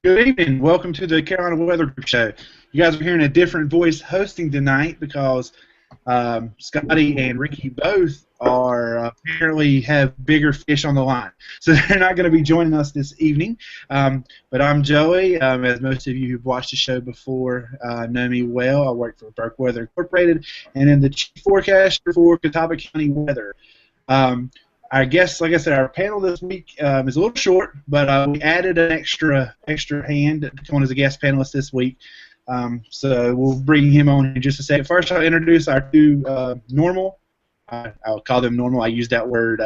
Good evening. Welcome to the Carolina Weather Group Show. You guys are hearing a different voice hosting tonight because Scotty and Ricky both are apparently have bigger fish on the line, so they're not going to be joining us this evening. But I'm Joey. As most of you who've watched the show before know me well, I work for Burke Weather Incorporated, and am the chief forecaster for Catawba County Weather. Our guest, like I said, our panel this week is a little short, but we added an extra hand to come on as a guest panelist this week. So we'll bring him on in just a second. First, I'll introduce our two normal. I'll call them normal. I use that word.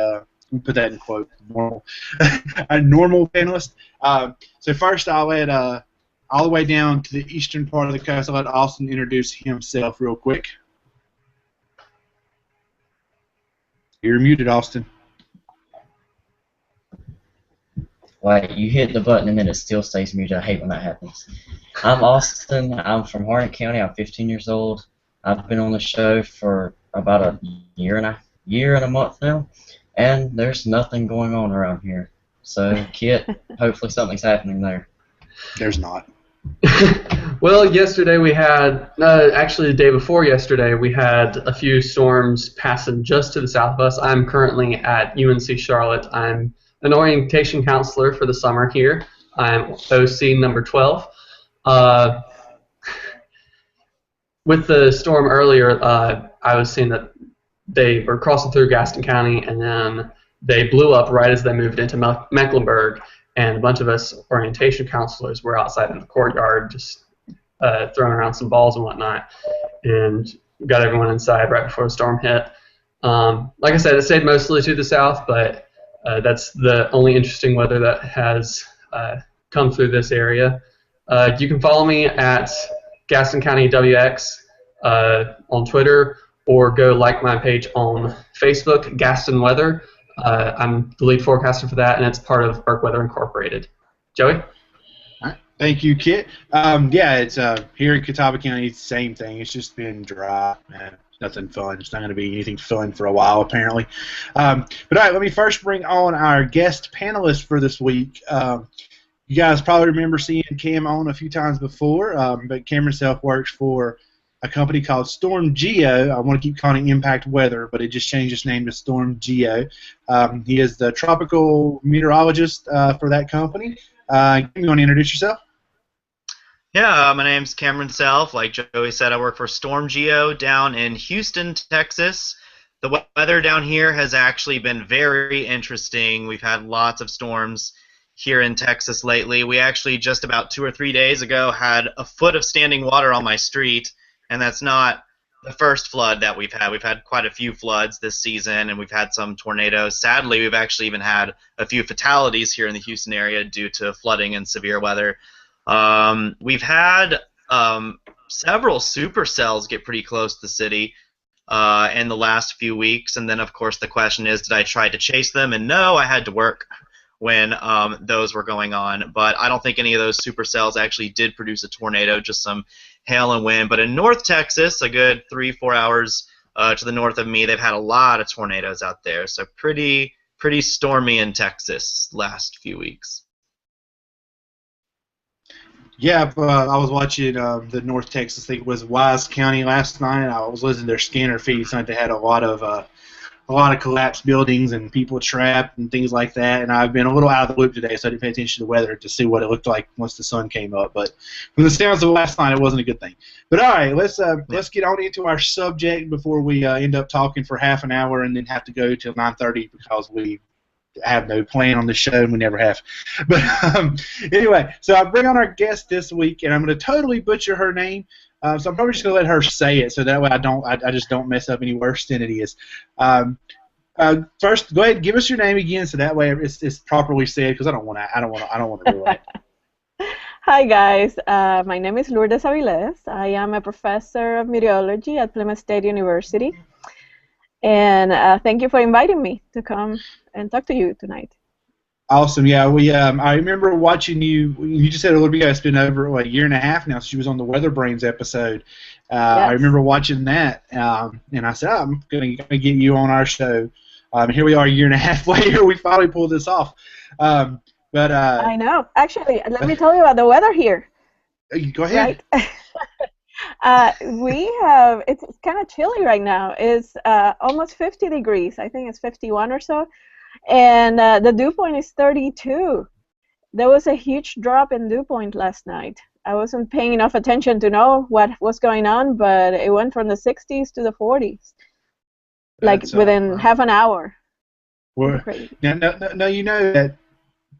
Put that in quote. Normal. Our normal panelists. So first, I'll let all the way down to the eastern part of the coast. I'll let Austin introduce himself real quick. You're muted, Austin. Like, you hit the button and then it still stays muted. I hate when that happens. I'm Austin. I'm from Harnett County. I'm 15 years old. I've been on the show for about a year and a month now, and there's nothing going on around here. So, Kit, hopefully something's happening there. There's not. Well, yesterday we had, actually the day before yesterday, we had a few storms passing just to the south of us. I'm currently at UNC Charlotte. I'm an orientation counselor for the summer here. I'm OC number 12. With the storm earlier, I was seeing that they were crossing through Gaston County, and then they blew up right as they moved into Mecklenburg, and a bunch of us orientation counselors were outside in the courtyard just throwing around some balls and whatnot, and got everyone inside right before the storm hit. Like I said, it stayed mostly to the south, but that's the only interesting weather that has come through this area. You can follow me at Gaston County WX on Twitter, or go like my page on Facebook, Gaston Weather. I'm the lead forecaster for that, and it's part of Burke Weather Incorporated. Joey? All right. Thank you, Kit. Yeah, it's here in Catawba County, it's the same thing. It's just been dry. Nothing fun. It's not going to be anything fun for a while, apparently. But all right, let me first bring on our guest panelist for this week. You guys probably remember seeing Cam on a few times before, but Cam himself works for a company called Storm Geo. I want to keep calling it Impact Weather, but it just changed its name to Storm Geo. He is the tropical meteorologist for that company. You want to introduce yourself? Yeah, my name's Cameron Self. Like Joey said, I work for Storm Geo down in Houston, Texas. The weather down here has actually been very interesting. We've had lots of storms here in Texas lately. We actually just about 2 or 3 days ago had a foot of standing water on my street, and that's not the first flood that we've had. We've had quite a few floods this season, and we've had some tornadoes. Sadly, we've actually even had a few fatalities here in the Houston area due to flooding and severe weather. We've had several supercells get pretty close to the city in the last few weeks, and then of course the question is, did I try to chase them? And no, I had to work when those were going on, but I don't think any of those supercells actually did produce a tornado, just some hail and wind. But in North Texas, a good 3-4 hours to the north of me, they've had a lot of tornadoes out there, so pretty stormy in Texas last few weeks. Yeah, I was watching the North Texas, I think it was Wise County last night. I was listening to their scanner feeds tonight. They had a lot of collapsed buildings and people trapped and things like that. And I've been a little out of the loop today, so I didn't pay attention to the weather to see what it looked like once the sun came up. But from the sounds of last night, it wasn't a good thing. But all right, let's get on into our subject before we end up talking for half an hour and then have to go till 9:30 because we have no plan on the show and we never have. But anyway, so I bring on our guest this week, and I'm going to totally butcher her name. So I'm probably just going to let her say it, so that way I just don't mess up any worse than it is. First, go ahead and give us your name again, so that way it's properly said, because I don't want to ruin it. Hi guys, my name is Lourdes Aviles. I am a professor of meteorology at Plymouth State University, and thank you for inviting me to come and talk to you tonight. Awesome. Yeah, I remember watching you. You just said a little bit ago. It's been over a year and a half now. She was on the Weather Brains episode. Yes. I remember watching that, and I said, I'm going to get you on our show. Here we are, a year and a half later. We finally pulled this off. But I know. Actually, let me tell you about the weather here. go ahead. Right. We have, it's kind of chilly right now. It's almost 50 degrees. I think it's 51 or so. And the dew point is 32. There was a huge drop in dew point last night. I wasn't paying enough attention to know what was going on, but it went from the 60s to the 40s, like within half an hour. Now, you know that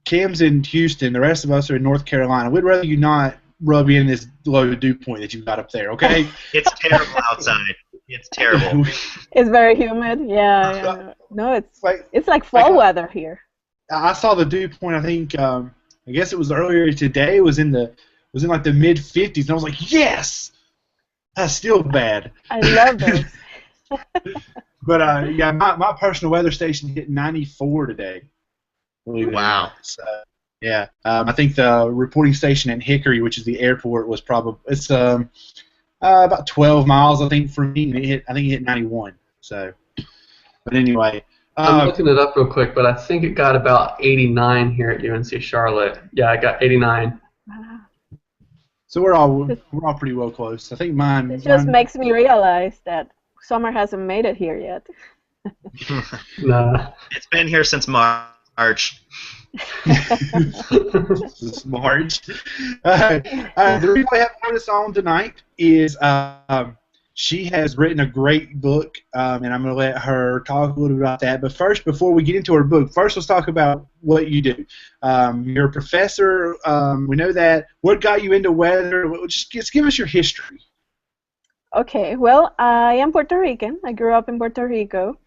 Cam's in Houston. The rest of us are in North Carolina. We'd rather you not rub in this low dew point that you've got up there, okay? It's terrible outside. It's terrible. It's very humid. Yeah. No, it's like fall weather here. I saw the dew point. I think I guess it was earlier today. It was in like the mid 50s, and I was like, yes, that's still bad. I love those. But yeah, my personal weather station hit 94 today. Wow. So, yeah, I think the reporting station in Hickory, which is the airport, was it's about 12 miles, I think, from me, and I think it hit 91. So, but anyway. I'm looking it up real quick, but I think it got about 89 here at UNC Charlotte. Yeah, I got 89. So we're all pretty well close. I think mine. It just makes me realize that summer hasn't made it here yet. Nah. It's been here since March. Since March. The reason I have Lourdes on tonight is she has written a great book, and I'm going to let her talk a little bit about that. But first, before we get into her book, let's talk about what you do. You're a professor. We know that. What got you into weather? Just give us your history. Okay. Well, I am Puerto Rican. I grew up in Puerto Rico,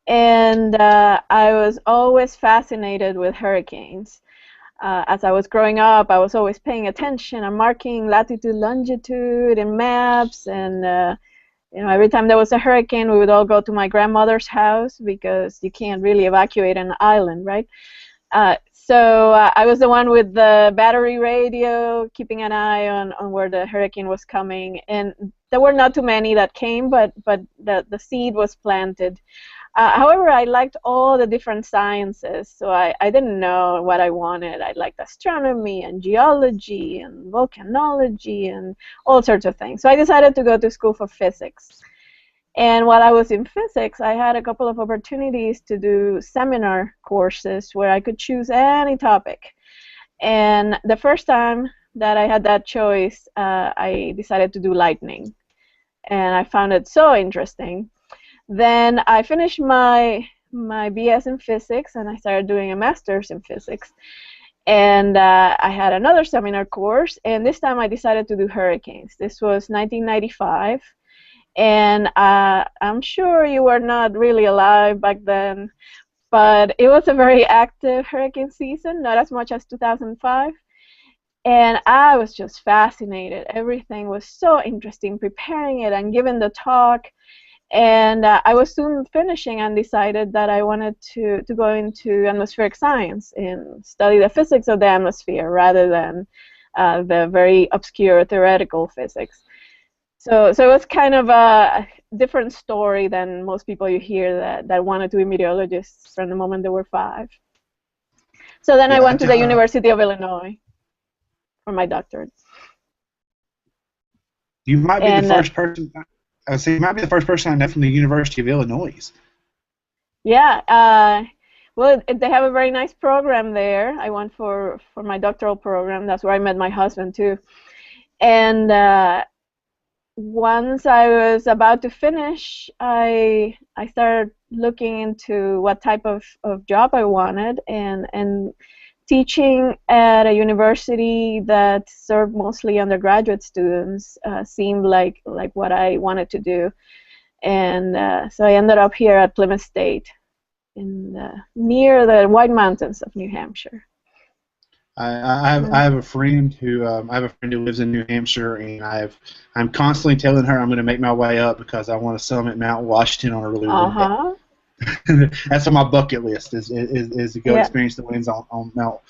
and I was always fascinated with hurricanes. As I was growing up, I was always paying attention and marking latitude, longitude in maps, and every time there was a hurricane, we would all go to my grandmother's house because you can't really evacuate an island, right? So I was the one with the battery radio, keeping an eye on where the hurricane was coming, and there were not too many that came, but the seed was planted. However, I liked all the different sciences, so I didn't know what I wanted. I liked astronomy and geology and volcanology and all sorts of things. So I decided to go to school for physics. And while I was in physics, I had a couple of opportunities to do seminar courses where I could choose any topic. And the first time that I had that choice, I decided to do lightning. And I found it so interesting. Then I finished my BS in physics, and I started doing a master's in physics. And I had another seminar course, and this time I decided to do hurricanes. This was 1995, and I'm sure you were not really alive back then, but it was a very active hurricane season, not as much as 2005. And I was just fascinated. Everything was so interesting, preparing it and giving the talk. And I was soon finishing and decided that I wanted to go into atmospheric science and study the physics of the atmosphere rather than the very obscure theoretical physics. So it was kind of a different story than most people you hear that wanted to be meteorologists from the moment they were 5. So then I went to the University of Illinois for my doctorate. You might be the first person. So you might be the first person I know from the University of Illinois. Yeah, well, they have a very nice program there. I went for my doctoral program. That's where I met my husband too. And once I was about to finish, I started looking into what type of job I wanted, and teaching at a university that served mostly undergraduate students seemed like what I wanted to do. And so I ended up here at Plymouth State, near the White Mountains of New Hampshire. I have a friend who lives in New Hampshire, and I'm constantly telling her I'm going to make my way up because I want to summit Mount Washington on a really good day. That's on my bucket list is to go experience the winds on Mount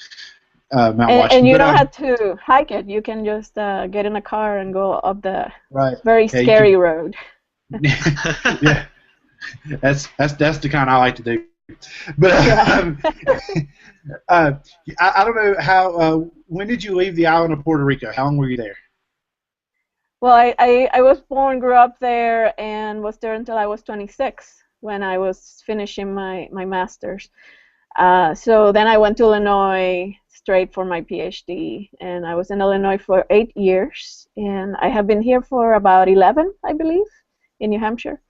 Washington. And you don't have to hike it. You can just get in a car and go up the very scary road. Yeah, that's the kind I like to do. But Yeah. I don't know how. When did you leave the island of Puerto Rico? How long were you there? Well, I was born, grew up there, and was there until I was 26 when I was finishing my master's. So then I went to Illinois straight for my PhD, and I was in Illinois for 8 years, and I have been here for about 11, I believe, in New Hampshire.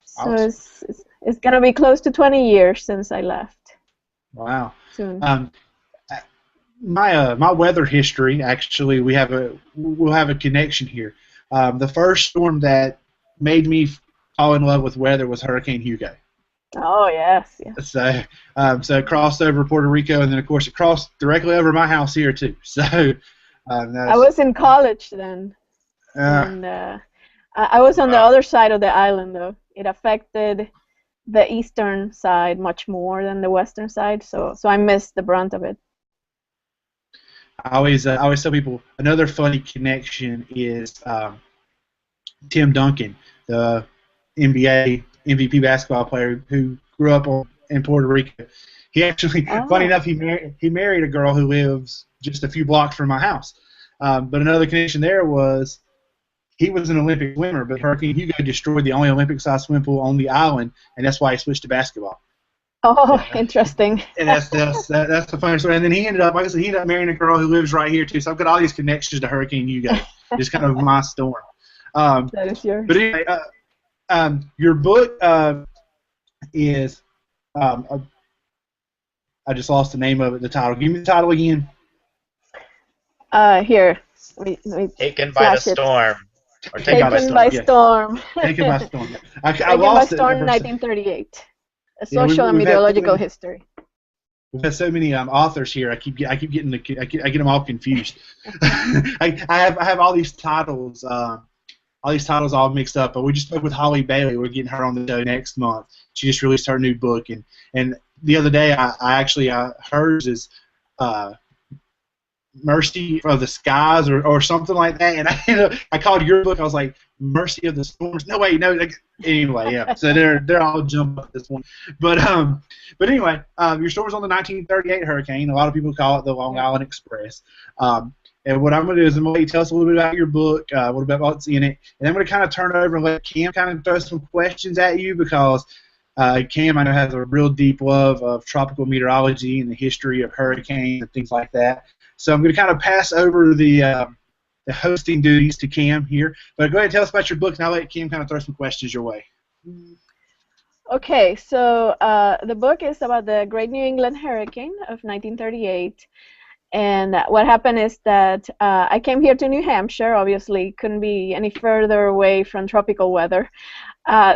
So Awesome. it's gonna be close to 20 years since I left. Wow. Soon. My weather history, actually, we'll have a connection here. The first storm that made me fall in love with weather was Hurricane Hugo. Oh yes, yes. So it crossed over Puerto Rico, and then of course it crossed directly over my house here too. So I was in college then, and I was on the other side of the island though. It affected the eastern side much more than the western side, so I missed the brunt of it. I always tell people another funny connection is Tim Duncan, the NBA MVP basketball player who grew up in Puerto Rico. He actually, funny enough, he married a girl who lives just a few blocks from my house. But another connection there was he was an Olympic swimmer, but Hurricane Hugo destroyed the only Olympic-sized swimming pool on the island, and that's why he switched to basketball. Oh, interesting. And that's the funny story. And then he ended up, like I said, he ended up marrying a girl who lives right here too. So I've got all these connections to Hurricane Hugo. Just kind of my storm. That is yours. But anyway, your book is I just lost the name of it. The title. Give me the title again. Here. Let me Taken by the flash it. Storm. Or Taken by Storm. Taken by Storm. I Taken by lost it. Storm, 1938. A Yeah, Social and we've had Meteorological so many- History. We've had so many authors here. I keep getting I get them all confused. I have all these titles. All these titles all mixed up, but we just spoke with Holly Bailey. We're getting her on the show next month. She just released her new book, and the other day I actually hers is Mercy of the Skies or something like that, and I called your book. I was like Mercy of the Storms. No wait, no. Anyway, yeah. So they're all jumped up at this one, but anyway, your story was on the 1938 hurricane. A lot of people call it the Long Island Express. And what I'm going to do is I'm going to let you tell us a little bit about your book, a little bit about what's in it, and I'm going to kind of turn it over and let Cam kind of throw some questions at you because Cam, I know, has a real deep love of tropical meteorology and the history of hurricanes and things like that. So I'm going to kind of pass over the hosting duties to Cam here. But go ahead and tell us about your book, and I'll let Cam kind of throw some questions your way. Okay, so the book is about the Great New England Hurricane of 1938. And what happened is that I came here to New Hampshire, obviously couldn't be any further away from tropical weather.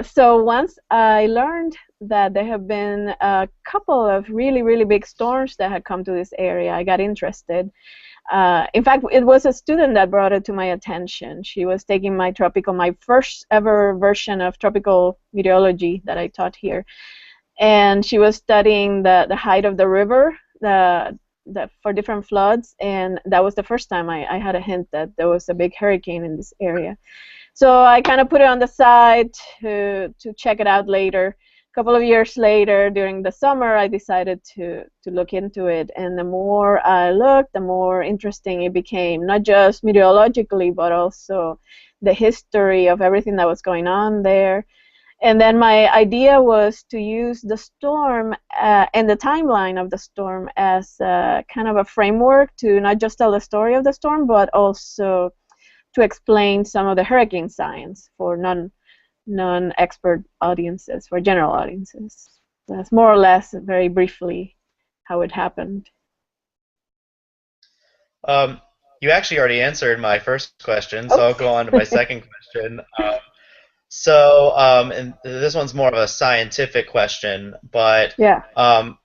So once I learned that there have been a couple of really, really big storms that had come to this area, I got interested. In fact, it was a student that brought it to my attention. She was taking my first ever version of tropical meteorology that I taught here. And she was studying the height of the river, for different floods, and that was the first time I had a hint that there was a big hurricane in this area. So I kind of put it on the side to check it out later. A couple of years later, during the summer, I decided to look into it, and the more I looked, the more interesting it became, not just meteorologically, but also the history of everything that was going on there. And then my idea was to use the storm and the timeline of the storm as kind of a framework to not just tell the story of the storm, but also to explain some of the hurricane science for non-expert audiences, for general audiences. That's more or less, very briefly, how it happened. You actually already answered my first question, so I'll go on to my second question. And this one's more of a scientific question, but yeah.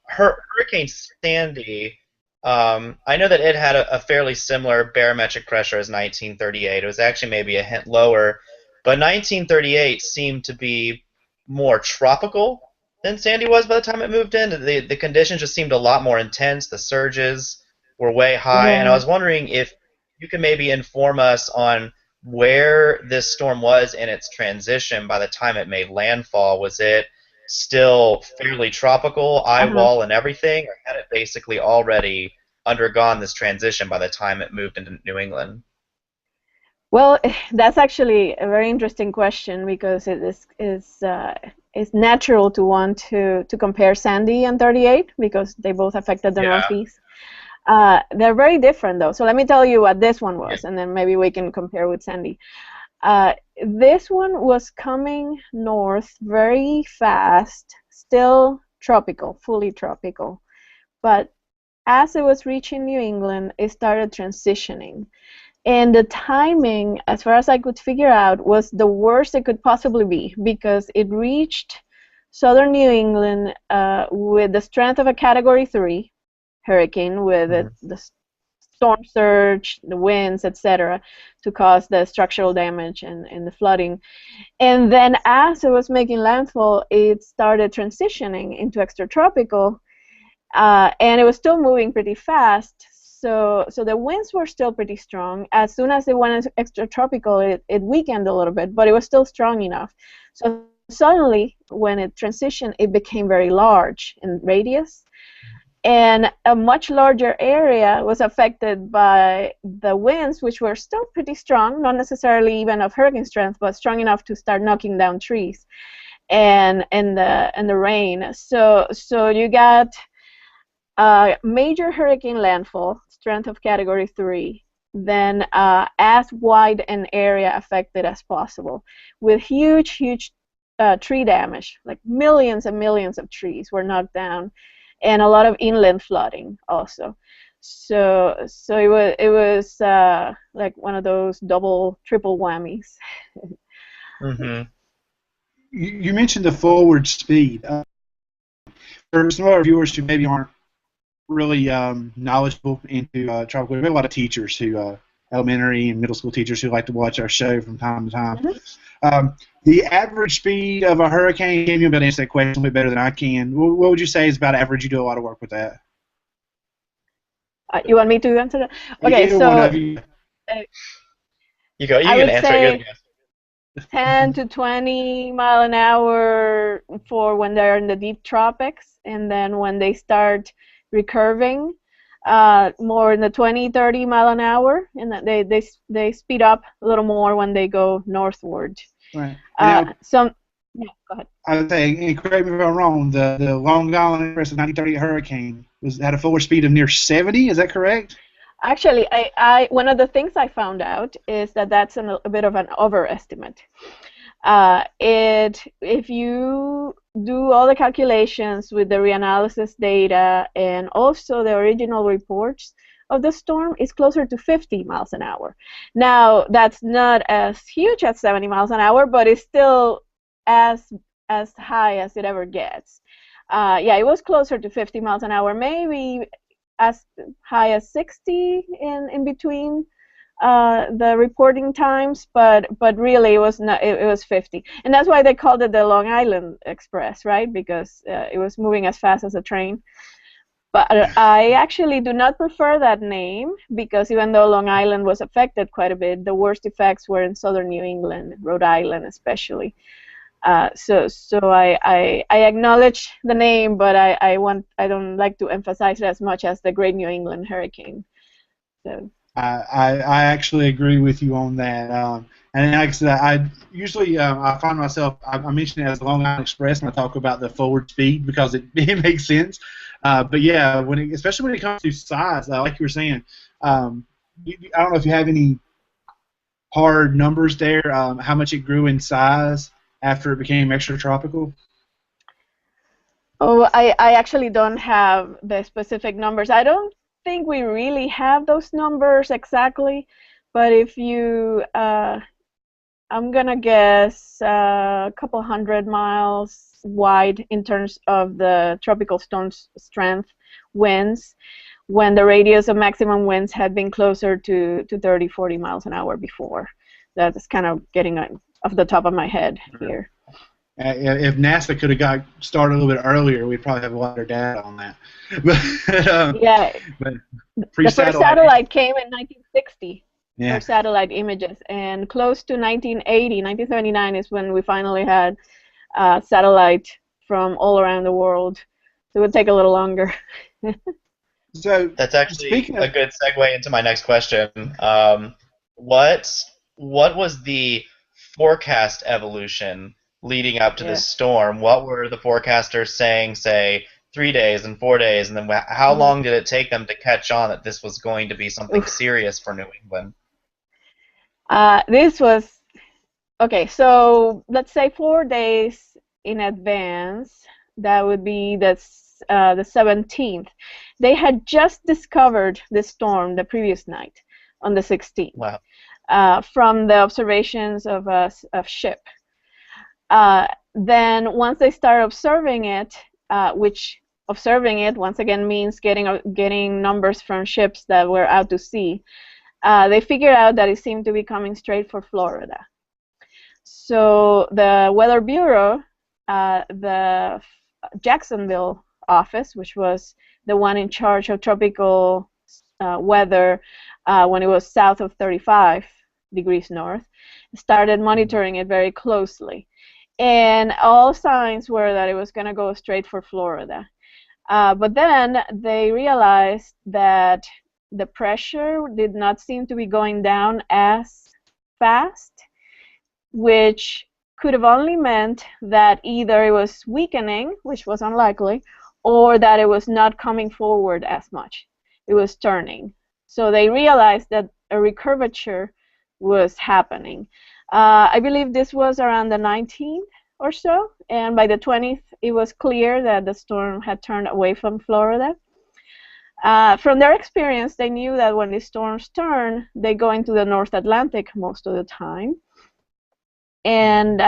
Hurricane Sandy, I know that it had a fairly similar barometric pressure as 1938. It was actually maybe a hint lower, but 1938 seemed to be more tropical than Sandy was by the time it moved in. The conditions just seemed a lot more intense. The surges were way high, and I was wondering if you could maybe inform us on where this storm was in its transition by the time it made landfall. Was it still fairly tropical, eye wall and everything, or had it basically already undergone this transition by the time it moved into New England? Well, that's actually a very interesting question because it is natural to want to compare Sandy and 38 because they both affected the Northeast. They're very different though. So let me tell you what this one was, and then maybe we can compare with Sandy. This one was coming north very fast, still tropical, fully tropical, but as it was reaching New England, it started transitioning. And the timing, as far as I could figure out, was the worst it could possibly be because it reached southern New England with the strength of a Category 3 hurricane with the storm surge, the winds, etc., to cause the structural damage and the flooding. And then as it was making landfall, it started transitioning into extratropical, and it was still moving pretty fast. So the winds were still pretty strong. As soon as it went extratropical, it weakened a little bit, but it was still strong enough. So suddenly, when it transitioned, it became very large in radius, and a much larger area was affected by the winds, which were still pretty strong, not necessarily even of hurricane strength, but strong enough to start knocking down trees, and the rain. So you got major hurricane landfall, strength of Category 3, then as wide an area affected as possible, with huge tree damage, like millions and millions of trees were knocked down, and a lot of inland flooding also. So it was like one of those double, triple whammies. You mentioned the forward speed. For some of our viewers who maybe aren't really knowledgeable into tropical, we have a lot of teachers who, elementary and middle school teachers who like to watch our show from time to time. The average speed of a hurricane, you'll be able to answer that question a little bit better than I can. What would you say is about average? You do a lot of work with that. You want me to answer that? Okay, Either so one of you. You go. You I can would answer say it. 10 to 20 mile an hour for when they're in the deep tropics, and then when they start recurving, more in the 20-30 mile an hour, and they speed up a little more when they go northward. Right. Yeah, go ahead. I would say, and correct me if I'm wrong, the Long Island Express of 1938 hurricane had a forward speed of near 70. Is that correct? Actually, one of the things I found out is that that's a bit of an overestimate. If you do all the calculations with the reanalysis data and also the original reports of the storm, it's closer to 50 miles an hour. Now, that's not as huge as 70 miles an hour, but it's still as high as it ever gets. Yeah, it was closer to 50 miles an hour, maybe as high as 60 in between the reporting times, but really it was not. It was 50, and that's why they called it the Long Island Express, right? Because it was moving as fast as a train. But I actually do not prefer that name because even though Long Island was affected quite a bit, the worst effects were in southern New England, Rhode Island especially. So I acknowledge the name, but I don't like to emphasize it as much as the Great New England Hurricane. So. I actually agree with you on that. And like I said, I usually I find myself I mention it as the Long Island Express when I talk about the forward speed because it makes sense. But yeah, especially when it comes to size, like you were saying, I don't know if you have any hard numbers there. How much it grew in size after it became extratropical? Oh, I actually don't have the specific numbers. I don't think we really have those numbers exactly, but if you, I'm gonna guess a couple 100 miles wide in terms of the tropical storm strength winds, when the radius of maximum winds had been closer to 30-40 miles an hour before. That's kind of getting off the top of my head here. If NASA could have got started a little bit earlier, we'd probably have a lot of data on that. Yeah, but the first satellite came in 1960 for satellite images, and close to 1980, 1979 is when we finally had satellite from all around the world. It would take a little longer. So That's actually speaking of, a good segue into my next question. What was the forecast evolution leading up to this Yes. storm? What were the forecasters saying, say, 3 days and 4 days, and then how Mm-hmm. long did it take them to catch on that this was going to be something Oof. serious for New England? This was okay. So let's say 4 days in advance. That would be the 17th. They had just discovered the storm the previous night on the 16th. Wow. From the observations of a ship. Then once they start observing it, which observing it once again means getting numbers from ships that were out to sea, they figured out that it seemed to be coming straight for Florida. So the Weather Bureau, the Jacksonville office, which was the one in charge of tropical weather when it was south of 35 degrees north, started monitoring it very closely. And all signs were that it was going to go straight for Florida. But then they realized that the pressure did not seem to be going down as fast, which could have only meant that either it was weakening, which was unlikely, or that it was not coming forward as much. It was turning. So they realized that a recurvature was happening. I believe this was around the 19th or so, and by the 20th it was clear that the storm had turned away from Florida. From their experience, they knew that when the storms turn, they go into the North Atlantic most of the time. And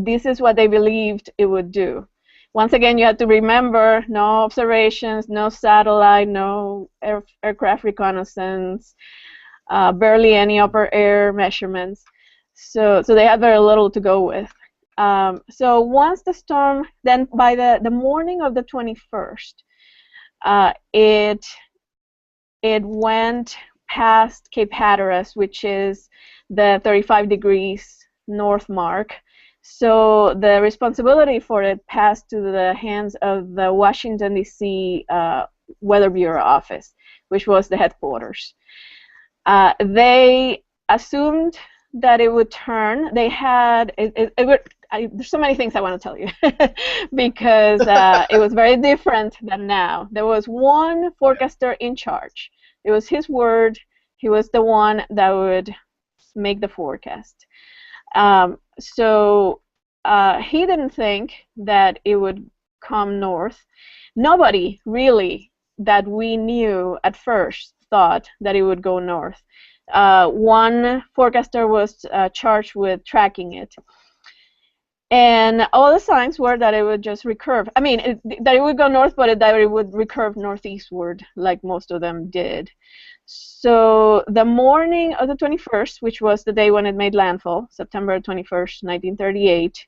this is what they believed it would do. Once again, you have to remember, no observations, no satellite, no aircraft reconnaissance, barely any upper air measurements. So they had very little to go with. So once the storm, then by the morning of the 21st, it went past Cape Hatteras, which is the 35 degrees north mark. So the responsibility for it passed to the hands of the Washington, D.C. Weather Bureau office, which was the headquarters. They assumed that it would turn. They had there's so many things I want to tell you because it was very different than now. There was one forecaster in charge. It was his word. He was the one that would make the forecast. So he didn't think that it would come north. Nobody really that we knew at first thought that it would go north. One forecaster was charged with tracking it. And all the signs were that it would just recurve. I mean, that it would go north, but that it would recurve northeastward, like most of them did. So the morning of the 21st, which was the day when it made landfall, September 21st, 1938,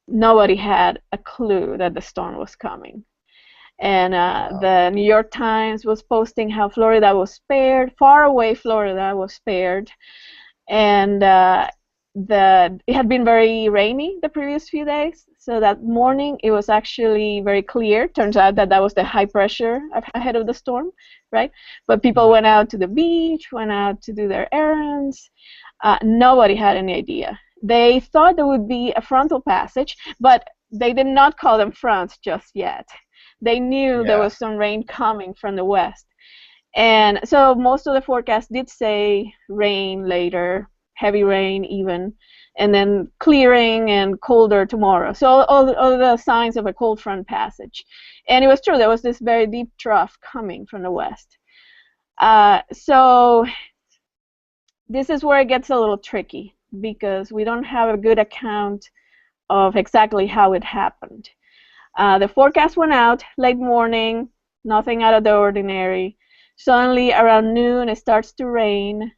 nobody had a clue that the storm was coming. And the New York Times was posting how Florida was spared, far away Florida was spared, and it had been very rainy the previous few days, so that morning it was actually very clear. Turns out that was the high pressure ahead of the storm, right? But people went out to the beach, went out to do their errands. Nobody had any idea. They thought there would be a frontal passage, but they did not call them fronts just yet. They knew there was some rain coming from the west. And so most of the forecasts did say rain later, heavy rain even, and then clearing and colder tomorrow. So all the signs of a cold front passage. And it was true, there was this very deep trough coming from the west. So this is where it gets a little tricky, because we don't have a good account of exactly how it happened. The forecast went out late morning, nothing out of the ordinary. Suddenly around noon it starts to rain,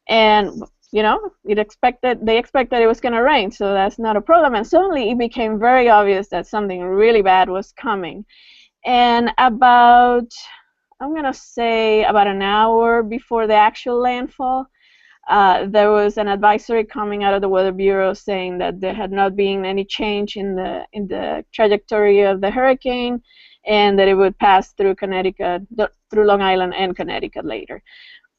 and they expected it was going to rain, so that's not a problem. And suddenly it became very obvious that something really bad was coming. And about, I'm going to say about an hour before the actual landfall, There was an advisory coming out of the Weather Bureau saying that there had not been any change in the trajectory of the hurricane, and that it would pass through Connecticut, through Long Island and Connecticut later.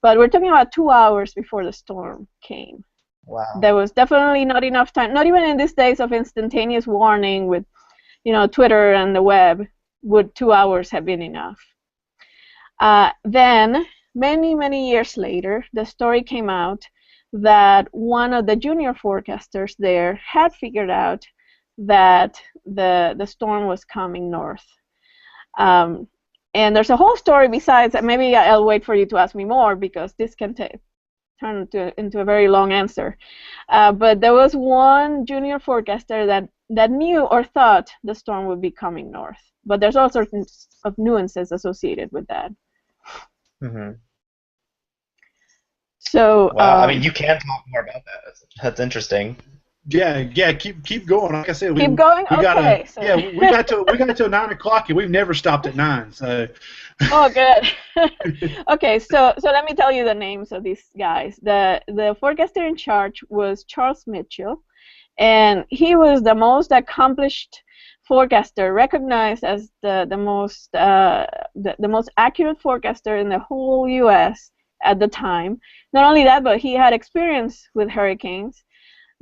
But we're talking about 2 hours before the storm came. Wow. There was definitely not enough time, not even in these days of instantaneous warning with, Twitter and the web, would 2 hours have been enough. Then, many, many years later, the story came out that one of the junior forecasters there had figured out that the storm was coming north. And there's a whole story besides that. Maybe I'll wait for you to ask me more, because this can turn into a very long answer. But there was one junior forecaster that knew or thought the storm would be coming north. But there's all sorts of nuances associated with that. Mm-hmm. So, wow, I mean, you can talk more about that. That's interesting. Yeah, keep going. Like I said, keep going. We okay. we got to 9 o'clock, and we've never stopped at 9. So. Oh, good. Okay, so let me tell you the names of these guys. The forecaster in charge was Charles Mitchell, and he was the most accomplished forecaster, recognized as the most accurate forecaster in the whole U.S. at the time. Not only that, but he had experience with hurricanes,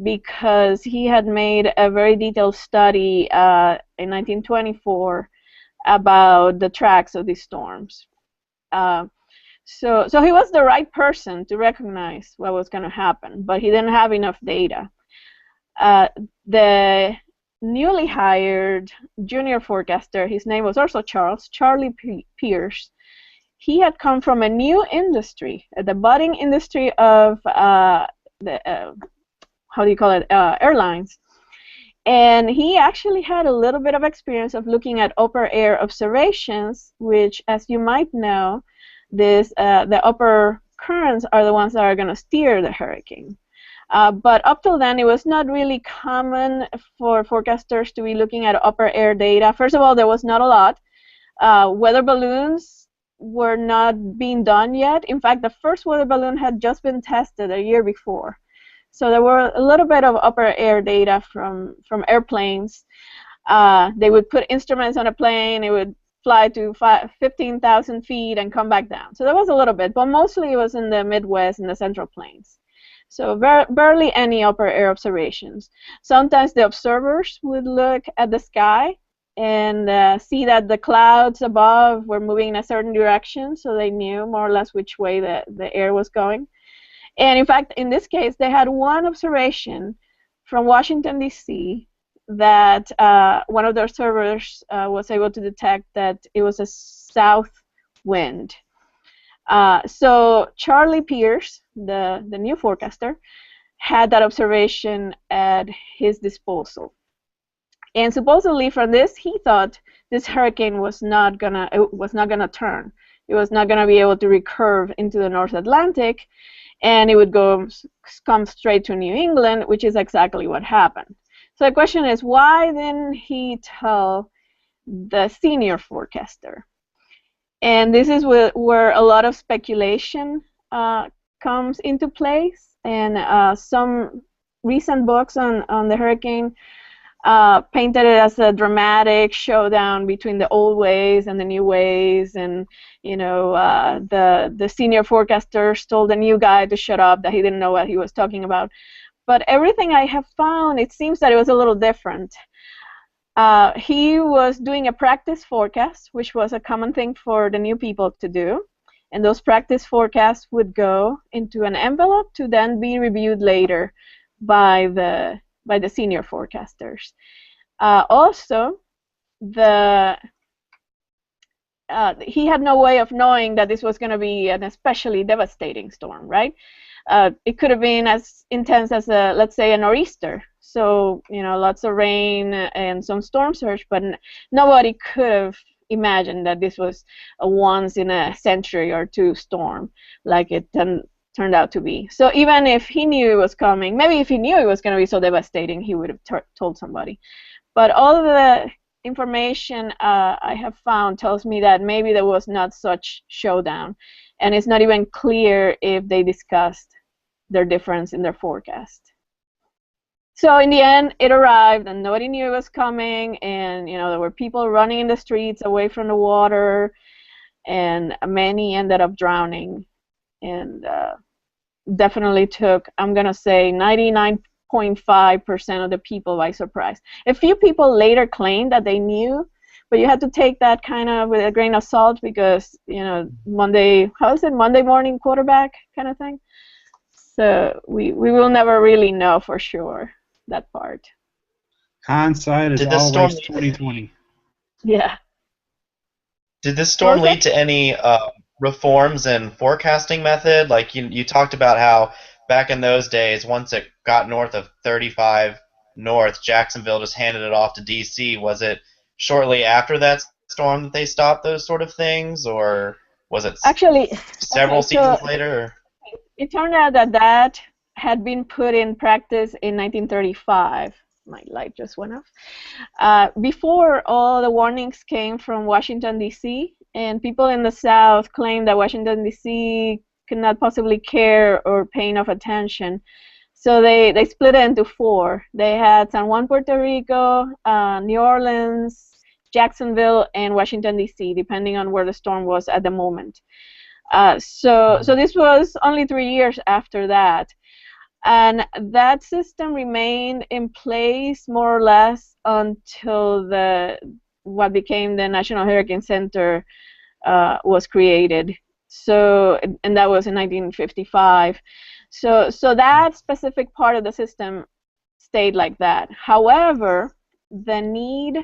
because he had made a very detailed study in 1924 about the tracks of these storms. So he was the right person to recognize what was going to happen, but he didn't have enough data. The newly hired junior forecaster, his name was also Charlie Pierce. He had come from a new industry, the budding industry of airlines. And he actually had a little bit of experience of looking at upper air observations, which, as you might know, the upper currents are the ones that are going to steer the hurricane. But up till then, it was not really common for forecasters to be looking at upper air data. First of all, there was not a lot. Weather balloons were not being done yet. In fact, the first weather balloon had just been tested a year before. So there were a little bit of upper air data from airplanes. They would put instruments on a plane. It would fly to 15,000 feet and come back down. So there was a little bit, but mostly it was in the Midwest and the Central Plains. So barely any upper air observations. Sometimes the observers would look at the sky and see that the clouds above were moving in a certain direction, so they knew more or less which way the air was going. And in fact, in this case, they had one observation from Washington, D.C., that one of the observers was able to detect that it was a south wind. So Charlie Pierce, the new forecaster, had that observation at his disposal. And supposedly from this, he thought this hurricane was not gonna turn. It was not gonna be able to recurve into the North Atlantic, and it would come straight to New England, which is exactly what happened. So the question is, why didn't he tell the senior forecaster? And this is where a lot of speculation comes into place. And some recent books on the hurricane painted it as a dramatic showdown between the old ways and the new ways, and the senior forecasters told the new guy to shut up, that he didn't know what he was talking about. But everything I have found, it seems that it was a little different. He was doing a practice forecast, which was a common thing for the new people to do, and those practice forecasts would go into an envelope to then be reviewed later by the senior forecasters. Also, he had no way of knowing that this was going to be an especially devastating storm, right? It could have been as intense as, let's say, a nor'easter. So, lots of rain and some storm surge, but nobody could have imagined that this was a once-in-a-century or two storm like it turned out to be. So even if he knew it was coming, maybe if he knew it was going to be so devastating, he would have told somebody. But all of the information I have found tells me that maybe there was not such showdown, and it's not even clear if they discussed their difference in their forecast. So in the end, it arrived, and nobody knew it was coming, and there were people running in the streets away from the water, and many ended up drowning, and definitely took, I'm gonna say, 99.5% of the people by surprise. A few people later claimed that they knew, but you had to take that kind of with a grain of salt because Monday morning quarterback kind of thing. So we will never really know for sure that part. Hindsight is Did this storm always 2020. Yeah. Did this storm Okay. lead to any reforms in forecasting method? Like you talked about how back in those days, once it got north of 35 north, Jacksonville just handed it off to D.C. Was it shortly after that storm that they stopped those sort of things, or was it Actually, several okay, seasons later? it turned out that had been put in practice in 1935. My light just went off. Before, all the warnings came from Washington, D.C., and people in the South claimed that Washington, D.C. could not possibly care or pay enough attention. So they split it into four. They had San Juan, Puerto Rico, New Orleans, Jacksonville, and Washington, D.C., depending on where the storm was at the moment. So this was only 3 years after that. And that system remained in place more or less until what became the National Hurricane Center was created. So, and that was in 1955. So that specific part of the system stayed like that. However, the need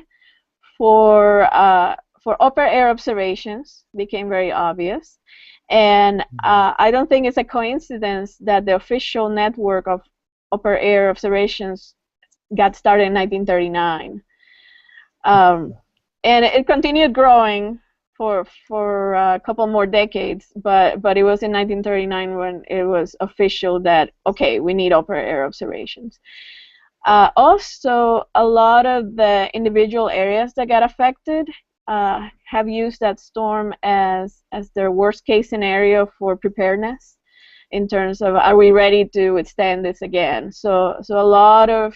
for upper air observations became very obvious. And I don't think it's a coincidence that the official network of upper air observations got started in 1939. And it continued growing for a couple more decades, but it was in 1939 when it was official that, okay, we need upper air observations. Also, a lot of the individual areas that got affected have used that storm as their worst case scenario for preparedness in terms of, are we ready to withstand this again? So a lot of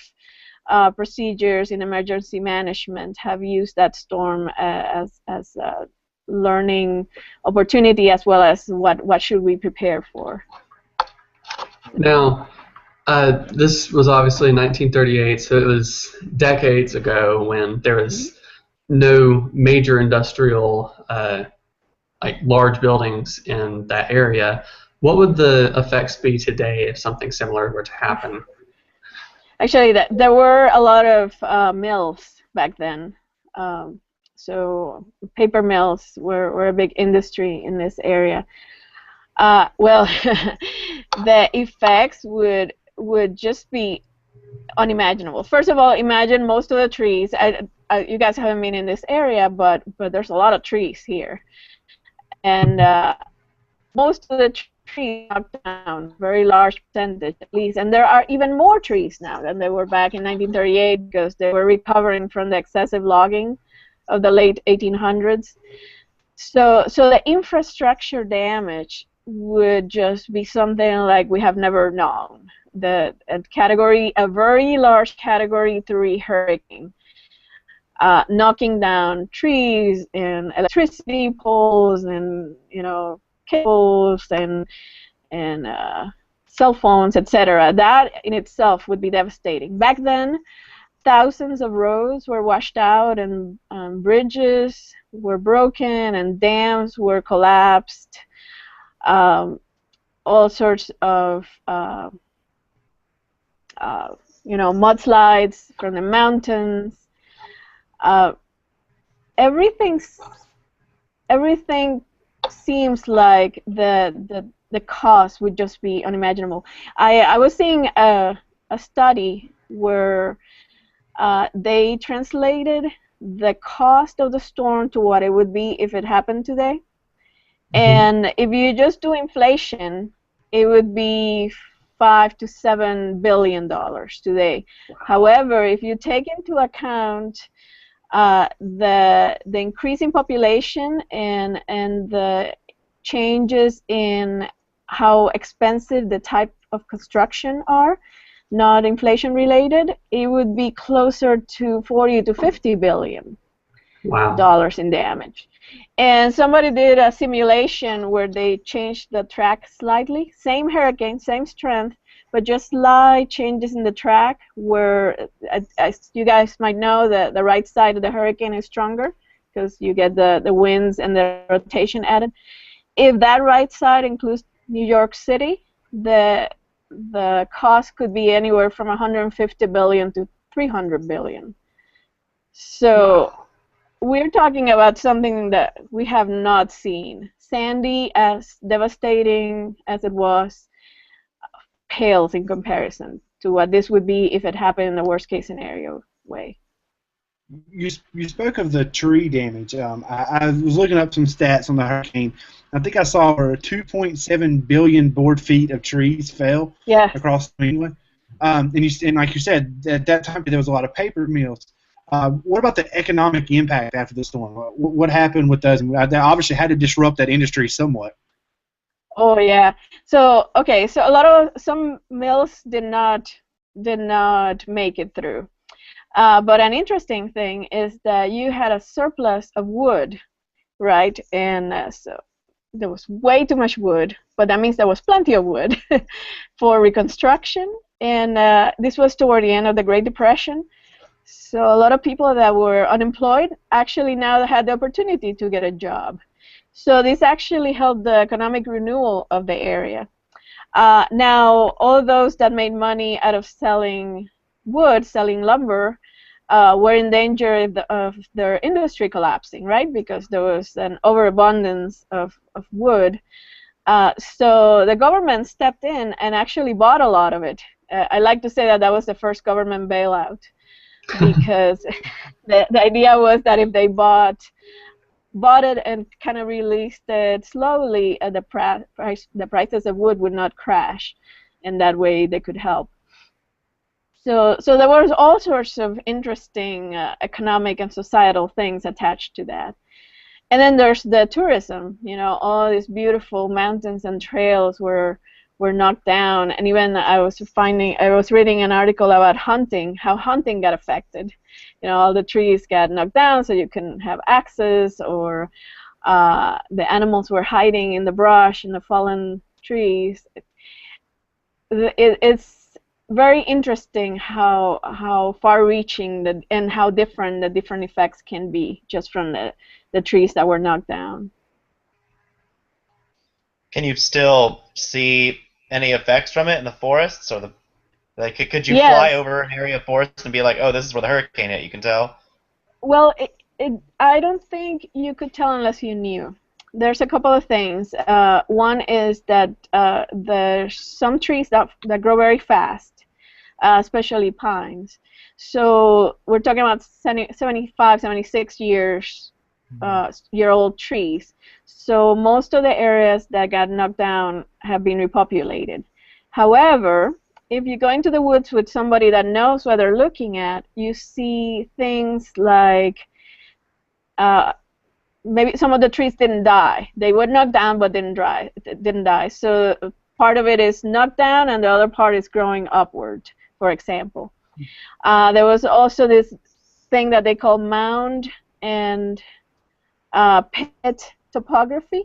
procedures in emergency management have used that storm as a learning opportunity, as well as what should we prepare for. Now, this was obviously 1938, so it was decades ago when there was no major industrial, like large buildings in that area. What would the effects be today if something similar were to happen? Actually, there were a lot of mills back then. So paper mills were a big industry in this area. Well, the effects would just be unimaginable. First of all, imagine most of the trees. You guys haven't been in this area, but there's a lot of trees here, and most of the trees knocked down, very large percentage at least, and there are even more trees now than there were back in 1938 because they were recovering from the excessive logging of the late 1800s. So the infrastructure damage would just be something like we have never known. A very large Category 3 hurricane, knocking down trees and electricity poles and cables and cell phones, etc. That in itself would be devastating. Back then, thousands of roads were washed out, and bridges were broken, and dams were collapsed. All sorts of mudslides from the mountains. Everything seems like the cost would just be unimaginable. I was seeing a study where they translated the cost of the storm to what it would be if it happened today. And if you just do inflation, it would be $5 to $7 billion today. However, if you take into account the increasing population and the changes in how expensive the type of construction are, not inflation related, it would be closer to 40 to 50 billion Wow. dollars in damage. And somebody did a simulation where they changed the track slightly, same hurricane, same strength, but just slight changes in the track where, as you guys might know, the right side of the hurricane is stronger because you get the winds and the rotation added. If that right side includes New York City, the cost could be anywhere from 150 billion to 300 billion. So we're talking about something that we have not seen. Sandy, as devastating as it was, pales in comparison to what this would be if it happened in the worst case scenario way. You spoke of the tree damage. I was looking up some stats on the hurricane. I think I saw where 2.7 billion board feet of trees fell across New England. And like you said, at that time there was a lot of paper mills. What about the economic impact after the storm? What happened with those? They obviously had to disrupt that industry somewhat. Oh yeah. So okay. So some mills did not make it through. But an interesting thing is that you had a surplus of wood, right? And so there was way too much wood, but that means there was plenty of wood for reconstruction. And this was toward the end of the Great Depression. So a lot of people that were unemployed actually now had the opportunity to get a job. So this actually helped the economic renewal of the area. Now, all those that made money out of selling wood, selling lumber, were in danger of their industry collapsing, right? Because there was an overabundance of wood. So the government stepped in and actually bought a lot of it. I like to say that was the first government bailout, because the idea was that if they bought it and kind of released it slowly, the prices of wood would not crash, and that way they could help. So there was all sorts of interesting economic and societal things attached to that. And then there's the tourism. You know, all these beautiful mountains and trails were knocked down. And even I was reading an article about hunting, how hunting got affected. You know, all the trees got knocked down so you couldn't have access, or the animals were hiding in the brush in the fallen trees. It's very interesting how far-reaching and how different the different effects can be just from the trees that were knocked down. Can you still see any effects from it in the forests, or could you Yes. fly over an area of forest and be like, oh, this is where the hurricane hit? You can tell. Well, I don't think you could tell unless you knew. There's a couple of things. One is that there's some trees that grow very fast, especially pines. So we're talking about 75, 76 year-old trees. So most of the areas that got knocked down have been repopulated. However, if you go into the woods with somebody that knows what they're looking at, you see things like maybe some of the trees didn't die. They were knocked down but didn't die. So part of it is knocked down and the other part is growing upward, for example. There was also this thing that they call mound and pit topography,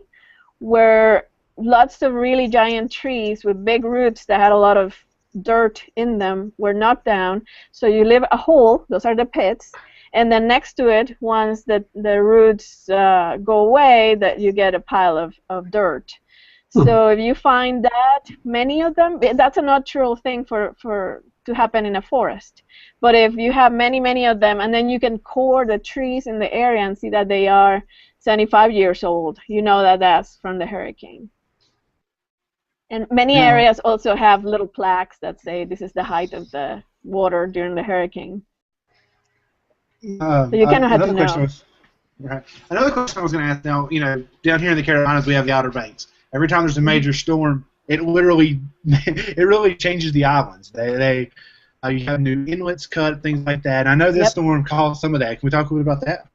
where lots of really giant trees with big roots that had a lot of dirt in them were knocked down. So you leave a hole, those are the pits, and then next to it, once the roots go away, that you get a pile of dirt. So if you find that many of them, that's a natural thing to happen in a forest. But if you have many of them, and then you can core the trees in the area and see that they are 75 years old, you know that that's from the hurricane. And many areas also have little plaques that say this is the height of the water during the hurricane. So you kind of have to know. Another question I was going to ask now, you know, down here in the Carolinas we have the Outer Banks. Every time there's a major storm, it really changes the islands. You have new inlets cut, things like that. I know this storm caused some of that. Can we talk a little bit about that?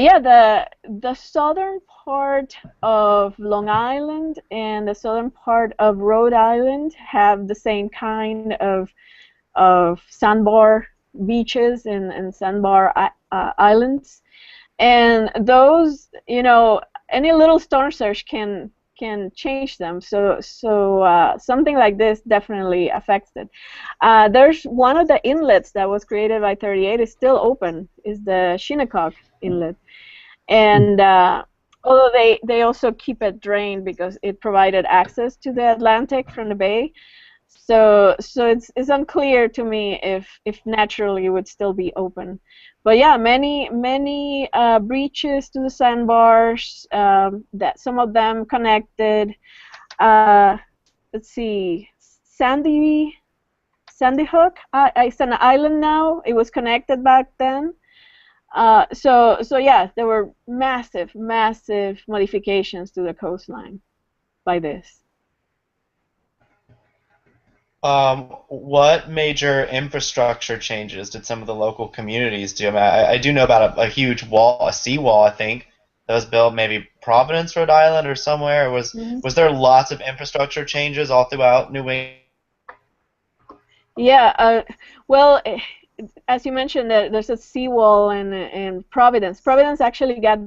Yeah, the southern part of Long Island and the southern part of Rhode Island have the same kind of sandbar beaches and sandbar islands. And those, any little storm surge can change them. So something like this definitely affects it. There's one of the inlets that was created by 38 is still open. Is the Shinnecock Inlet, and although they also keep it drained because it provided access to the Atlantic from the bay. So it's unclear to me if naturally it would still be open. But yeah, many breaches to the sandbars. That some of them connected. Let's see, Sandy Hook. It's an island now. It was connected back then. So yeah, there were massive modifications to the coastline by this. What major infrastructure changes did some of the local communities do? I mean, I do know about a huge wall, a seawall, I think, that was built maybe Providence, Rhode Island, or somewhere. Was there lots of infrastructure changes all throughout New England? Yeah. Well, as you mentioned, there's a seawall in Providence. Providence actually got.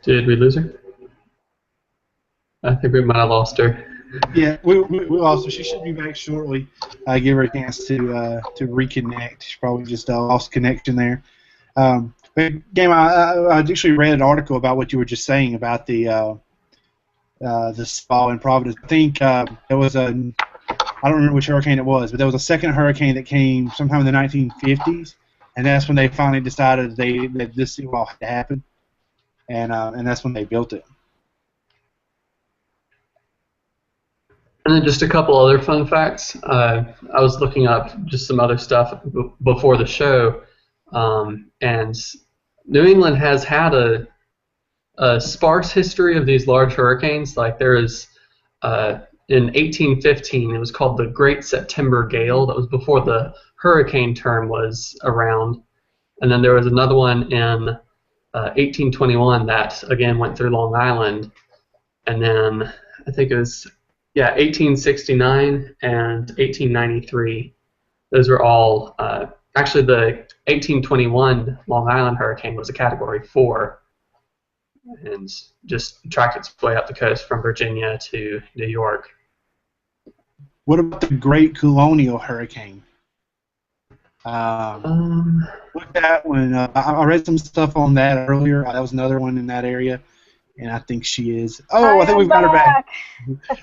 Did we lose her? I think we might have lost her. Yeah, we lost her. She should be back shortly. Give her a chance to reconnect. She probably just lost connection there. But Game, I actually read an article about what you were just saying about the spa in Providence. I think there was I don't remember which hurricane it was, but there was a second hurricane that came sometime in the 1950s, and that's when they finally decided that this seawall had to happen. And that's when they built it. And then just a couple other fun facts. I was looking up just some other stuff before the show, and New England has had a sparse history of these large hurricanes. Like there is, in 1815, it was called the Great September Gale. That was before the hurricane term was around. And then there was another one in 1821 that again went through Long Island, and then I think it was 1869 and 1893. Those were all actually the 1821 Long Island hurricane was a Category 4 and just tracked its way up the coast from Virginia to New York. What about the Great Colonial Hurricane? Look that one. I read some stuff on that earlier. That was another one in that area, and I think she is. Oh, I think we've got her back.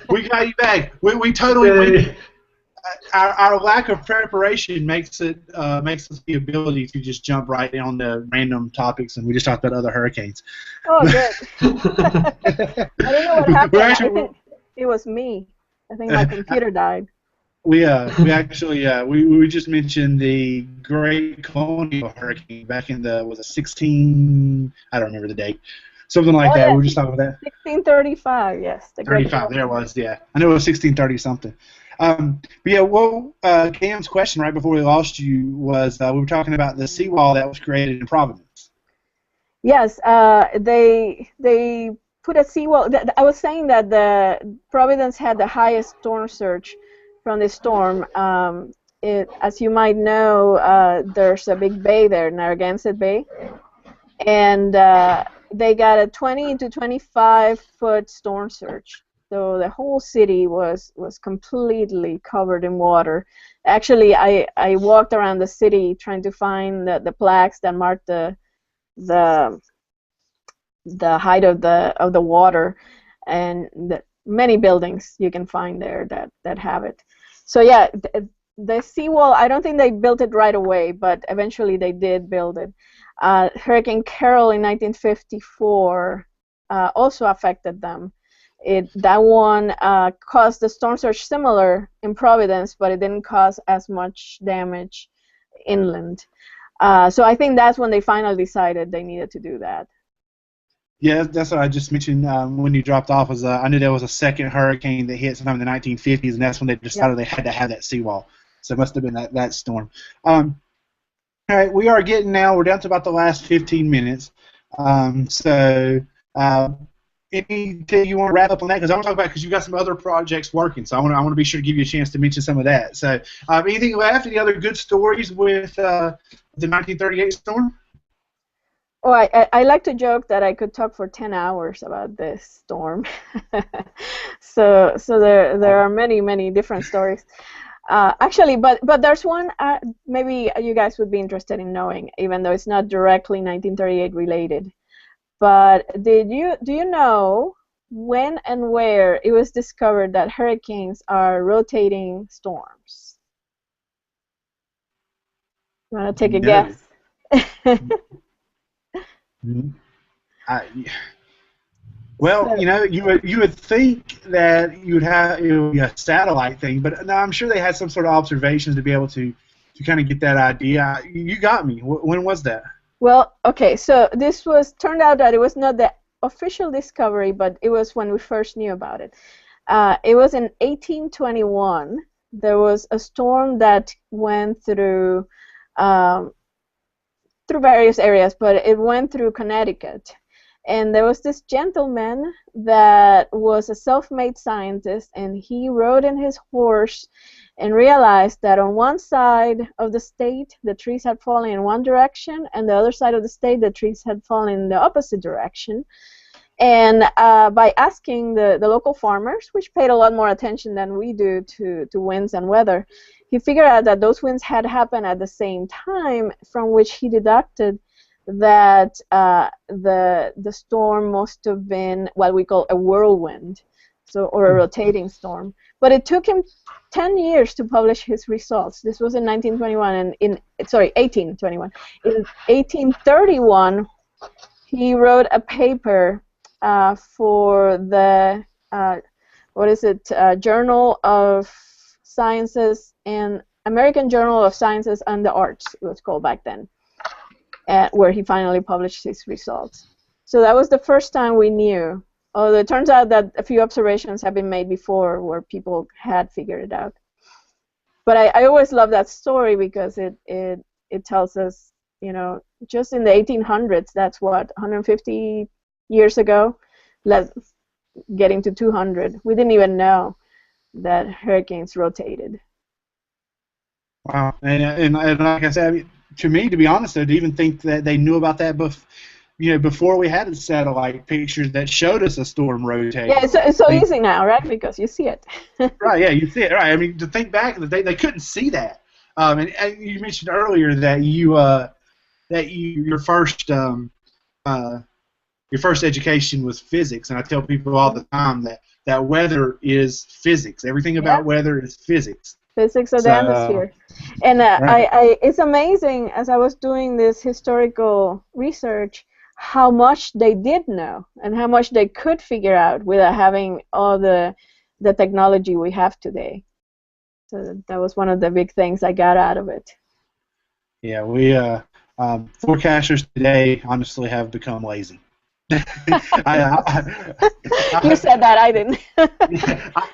We got you back. We totally. Our lack of preparation makes us the ability to just jump right on the random topics, and we just talked about other hurricanes. Oh, good. I don't know what happened. I think it was me. I think my computer died. We just mentioned the Great Colonial Hurricane back in the 16, I don't remember the date, something like that. Yeah, we were just talking about that. 1635, yes. The 35, there it was, yeah. I know it was 1630 something. But yeah, well, Cam's question right before we lost you was we were talking about the seawall that was created in Providence. Yes, they put a seawall. I was saying that the Providence had the highest storm surge from the storm. As you might know, there's a big bay there, Narragansett Bay, and they got a 20 to 25 foot storm surge. So the whole city was completely covered in water. Actually, I walked around the city trying to find the plaques that marked the height of the water, and many buildings you can find there that have it. So yeah, the seawall, I don't think they built it right away, but eventually they did build it. Hurricane Carol in 1954 also affected them. That one caused the storm surge similar in Providence, but it didn't cause as much damage inland. So I think that's when they finally decided they needed to do that. Yeah, that's what I just mentioned when you dropped off. I knew there was a second hurricane that hit sometime in the 1950s, and that's when they decided they had to have that seawall. So it must have been that storm. All right, we're down to about the last 15 minutes. Anything you want to wrap up on that? Because I want to talk about, because you've got some other projects working, so I want to be sure to give you a chance to mention some of that. So anything left? Any other good stories with the 1938 storm? Oh, I like to joke that I could talk for 10 hours about this storm. so there are many different stories. Actually, but there's one maybe you guys would be interested in knowing, even though it's not directly 1938 related. But do you know when and where it was discovered that hurricanes are rotating storms? You want to take a guess? Well, you would think that you would have a satellite thing, but no, I'm sure they had some sort of observations to be able to kind of get that idea. You got me. When was that? Well, okay, so turned out that it was not the official discovery, but it was when we first knew about it. It was in 1821. There was a storm that went through various areas, but it went through Connecticut. And there was this gentleman that was a self-made scientist, and he rode in his horse and realized that on one side of the state, the trees had fallen in one direction, and the other side of the state, the trees had fallen in the opposite direction. And by asking the local farmers, which paid a lot more attention than we do to winds and weather, he figured out that those winds had happened at the same time, from which he deducted that the storm must have been what we call a whirlwind, or a rotating storm. But it took him 10 years to publish his results. This was in 1921, and 1821. In 1831, he wrote a paper for the Journal of Sciences and American Journal of Sciences and the Arts, it was called back then, where he finally published his results. So that was the first time we knew. Although it turns out that a few observations have been made before where people had figured it out. But I always love that story because it tells us, just in the 1800s, that's what, 150 years ago, getting to 200, we didn't even know that hurricanes rotated. Wow, and like I said, to me, to be honest, to even think that they knew about that before we had the satellite pictures that showed us a storm rotating. Yeah, it's so easy now, right? Because you see it. Right, yeah, you see it, right. I mean, to think back, they couldn't see that. And you mentioned earlier that your first education was physics, and I tell people all the time that weather is physics. Everything about weather is physics. Physics of the atmosphere. And right. It's amazing, as I was doing this historical research, how much they did know and how much they could figure out without having all the technology we have today. So that was one of the big things I got out of it. Yeah, we forecasters today honestly have become lazy. You said that, I didn't.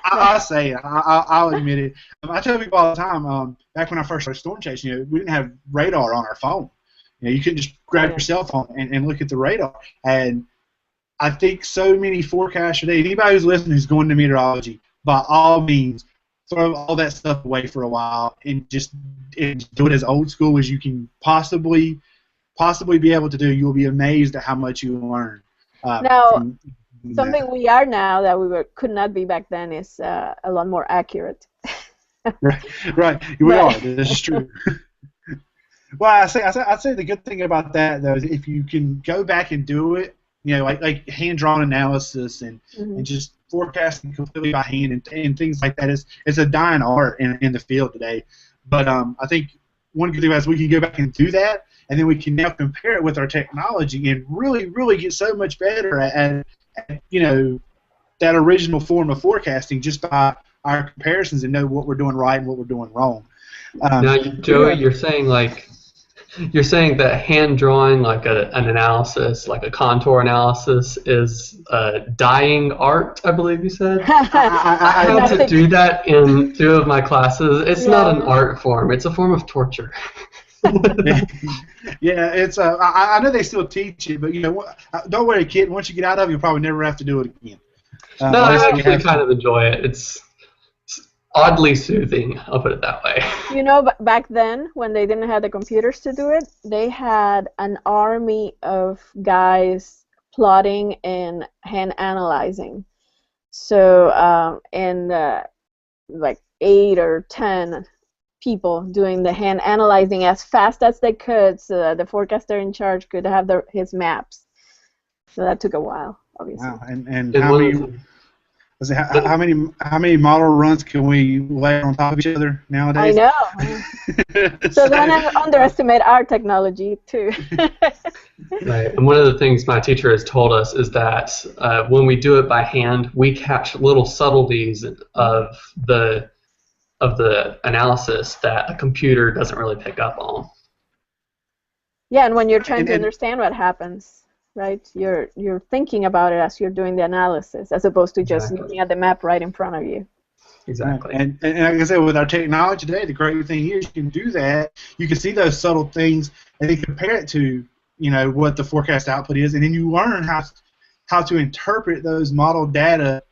I'll say it. I'll admit it. I tell people all the time, back when I first started storm chasing, we didn't have radar on our phone. You couldn't just grab your cell phone and look at the radar. And I think so many forecasters today, anybody who's listening who's going to meteorology, by all means, throw all that stuff away for a while and just do it as old school as you can possibly be able to do. You will be amazed at how much you learn. Now, something we are now that we could not be back then is a lot more accurate. Right. We are. This is true. Well, I say the good thing about that though is if you can go back and do it, like hand-drawn analysis and just forecasting completely by hand and things like that is a dying art in the field today. But I think one good thing is we can go back and do that, and then we can now compare it with our technology and really, really get so much better at that original form of forecasting just by our comparisons and know what we're doing right and what we're doing wrong. Now, Joey, you're saying like You're saying that hand drawing, like an analysis, like a contour analysis, is dying art, I believe you said? I had to do that in 2 of my classes. It's not an art form. It's a form of torture. Yeah, it's. I know they still teach it, but don't worry, kid. Once you get out of it, you'll probably never have to do it again. No, I actually kind of enjoy it. It's oddly soothing. I'll put it that way. Back then, when they didn't have the computers to do it, they had an army of guys plotting and hand analyzing. So, like 8 or 10 people doing the hand analyzing as fast as they could, so that the forecaster in charge could have his maps. So that took a while, obviously. Wow. And how many model runs can we lay on top of each other nowadays? I know. So don't underestimate our technology too. Right. And one of the things my teacher has told us is that when we do it by hand, we catch little subtleties of the analysis that a computer doesn't really pick up on. Yeah, and when you're trying to understand what happens, right? You're thinking about it as you're doing the analysis, as opposed to just looking at the map right in front of you. Exactly. And like I said, with our technology today, the great thing here is you can do that. You can see those subtle things and then compare it to what the forecast output is, and then you learn how to interpret those model data.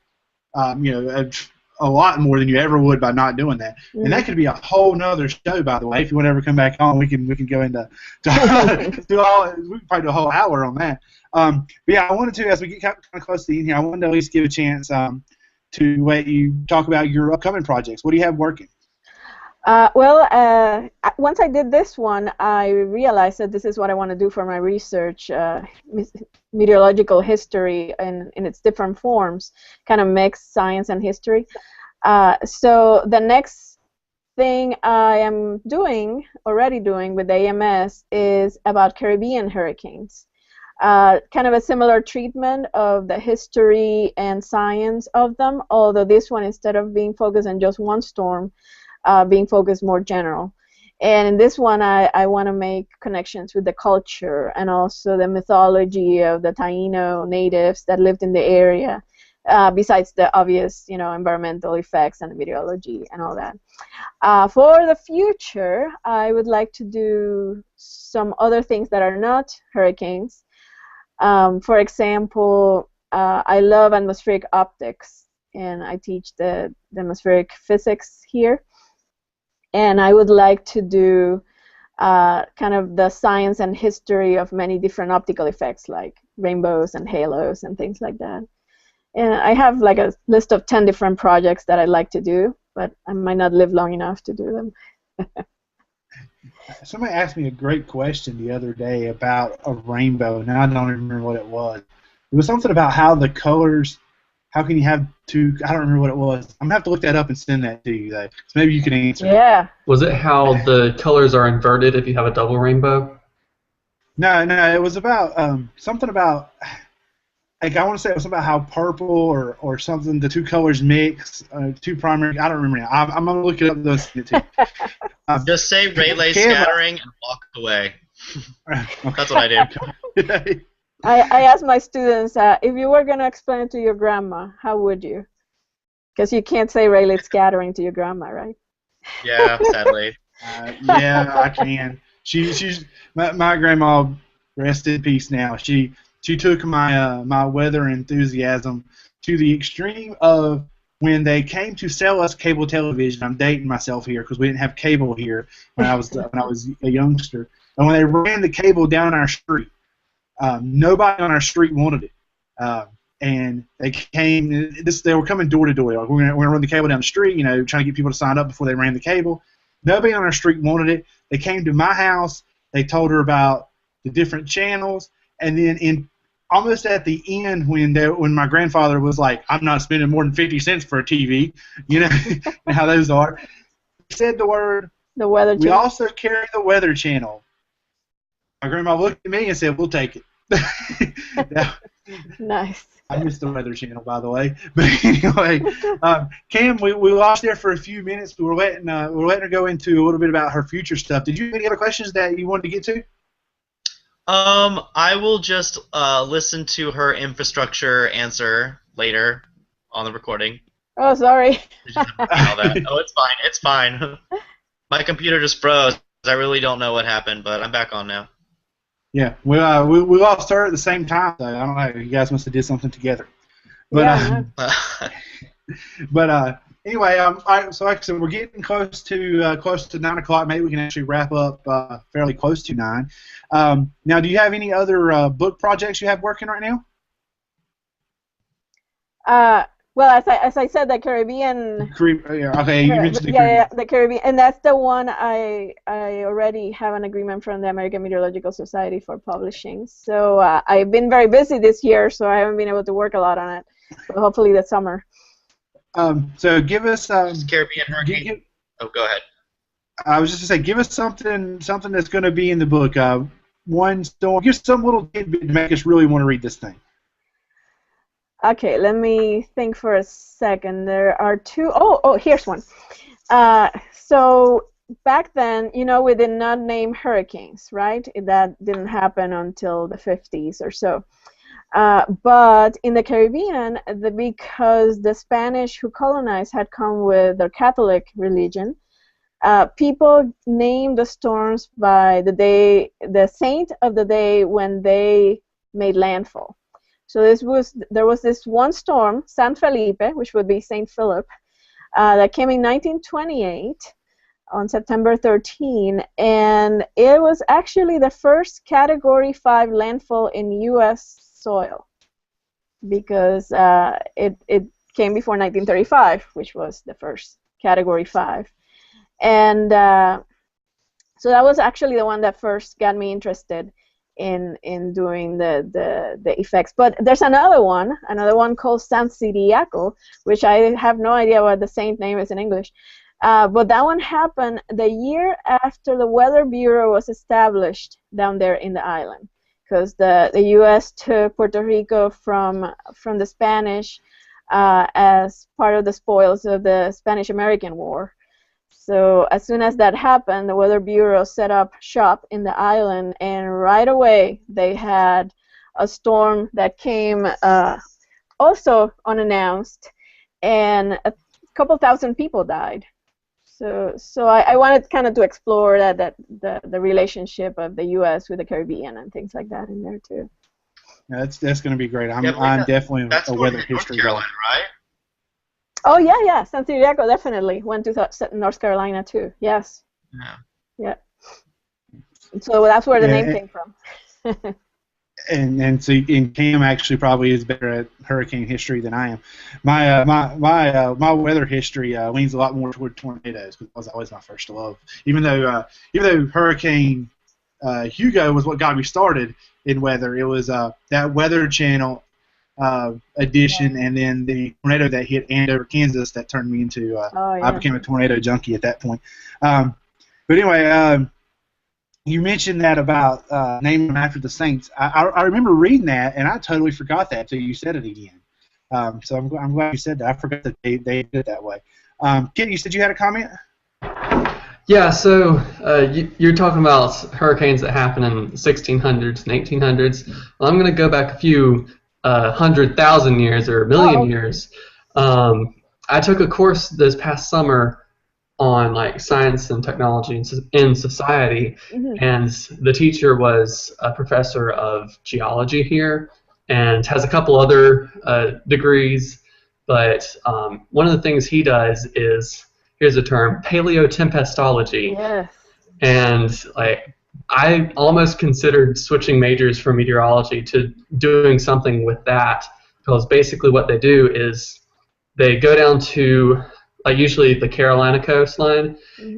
A lot more than you ever would by not doing that. Mm-hmm. And that could be a whole nother show, by the way. If you want to ever come back on, we can go into we can probably do a whole hour on that. But yeah, I wanted to, as we get kind of close to the end here, I wanted to at least give a chance to let you talk about your upcoming projects. What do you have working? Once I did this one, I realized that this is what I want to do for my research, meteorological history in its different forms, kind of mix science and history. So the next thing I am already doing with AMS is about Caribbean hurricanes. Kind of a similar treatment of the history and science of them, although this one, instead of being focused on just one storm, being focused more general. And in this one, I want to make connections with the culture and also the mythology of the Taino natives that lived in the area, besides the obvious, environmental effects and meteorology and all that. For the future, I would like to do some other things that are not hurricanes. For example, I love atmospheric optics, and I teach the atmospheric physics here. And I would like to do kind of the science and history of many different optical effects, like rainbows and halos and things like that. And I have like a list of 10 different projects that I'd like to do, but I might not live long enough to do them. Somebody asked me a great question the other day about a rainbow. Now I don't remember what it was. It was something about how the colors. How can you have two? I don't remember what it was. I'm going to have to look that up and send that to you, though. So maybe you can answer. Yeah. Was it how the colors are inverted if you have a double rainbow? No. It was about something about. Like I want to say it was about how purple or something. The two colors mix. Two primary. I don't remember now. I'm going to look it up and send it to you. Just say Rayleigh scattering and walk away. That's what I do. I asked my students, if you were going to explain it to your grandma, how would you? Because you can't say Rayleigh scattering to your grandma, right? Yeah, sadly. Yeah, I can. She's my grandma, rest in peace now. She took my weather enthusiasm to the extreme of when they came to sell us cable television. I'm dating myself here because we didn't have cable here when I was a youngster. And when they ran the cable down our street, nobody on our street wanted it, and they came. They were coming door to door. Like, we're gonna run the cable down the street, trying to get people to sign up before they ran the cable. Nobody on our street wanted it. They came to my house. They told her about the different channels, and then almost at the end, when my grandfather was like, "I'm not spending more than 50 cents for a TV," and how those are. He said the word. The Weather Channel. We also carry the Weather Channel. My grandma looked at me and said, "We'll take it." Nice. I missed the Weather Channel, by the way. But anyway, Cam, we lost there for a few minutes, but we're letting her go into a little bit about her future stuff. Did you have any other questions that you wanted to get to? I will just listen to her infrastructure answer later on the recording. Oh, sorry. All that. Oh, it's fine. It's fine. My computer just froze. I really don't know what happened, but I'm back on now. Yeah, we lost her at the same time. So I don't know. You guys must have did something together. But Yeah, but anyway, all right, so like I said, we're getting close to 9 o'clock. Maybe we can actually wrap up fairly close to 9. Now, do you have any other book projects you have working right now? well, as I said, the Caribbean. Okay, you mentioned the Caribbean. Yeah, the Caribbean, and that's the one I already have an agreement from the American Meteorological Society for publishing. So I've been very busy this year, so I haven't been able to work a lot on it. But hopefully this summer. So give us Caribbean hurricane. Oh, go ahead. I was just gonna say, give us something that's going to be in the book. One storm. Give us some little tidbit to make us really want to read this thing. Okay, let me think for a second. There are two. Oh, here's one. So back then, we did not name hurricanes, right? That didn't happen until the 50s or so. But in the Caribbean, because the Spanish who colonized had come with their Catholic religion, people named the storms by the saint of the day when they made landfall. So there was this one storm, San Felipe, which would be Saint Philip, that came in 1928 on September 13, and it was actually the first Category 5 landfall in U.S. soil, because it came before 1935, which was the first Category 5. And so that was actually the one that first got me interested in doing the effects. But there's another one called San Ciriaco, which I have no idea what the saint name is in English. But that one happened the year after the Weather Bureau was established down there in the island, because the U.S. took Puerto Rico from the Spanish as part of the spoils of the Spanish-American War. So as soon as that happened, the Weather Bureau set up shop in the island, and right away they had a storm that came also unannounced, and a couple thousand people died. So I wanted kind of to explore the relationship of the U.S. with the Caribbean and things like that in there too. Yeah, that's going to be great. I'm definitely a weather history guy. Carolina, right? Oh yeah, San Ciriaco definitely went to North Carolina too. Yes. Yeah. So that's where the name came from. and Cam actually probably is better at hurricane history than I am. My weather history leans a lot more toward tornadoes, because that was always my first love. Even though Hurricane Hugo was what got me started in weather, it was that Weather Channel edition, and then the tornado that hit Andover, Kansas, that turned me into I became a tornado junkie at that point. But anyway, you mentioned that about naming them after the saints. I remember reading that, and I totally forgot that until you said it again. So I'm glad you said that. I forgot that they did it that way. Kit, you said you had a comment? Yeah, so you're talking about hurricanes that happened in the 1600s and 1800s. Well, I'm going to go back a few 100,000 years or a million years. I took a course this past summer on like science and technology in society, and the teacher was a professor of geology here and has a couple other degrees, but one of the things he does is, here's a term, paleotempestology. Yes. And like I almost considered switching majors from meteorology to doing something with that, because basically what they do is they go down to usually the Carolina coastline,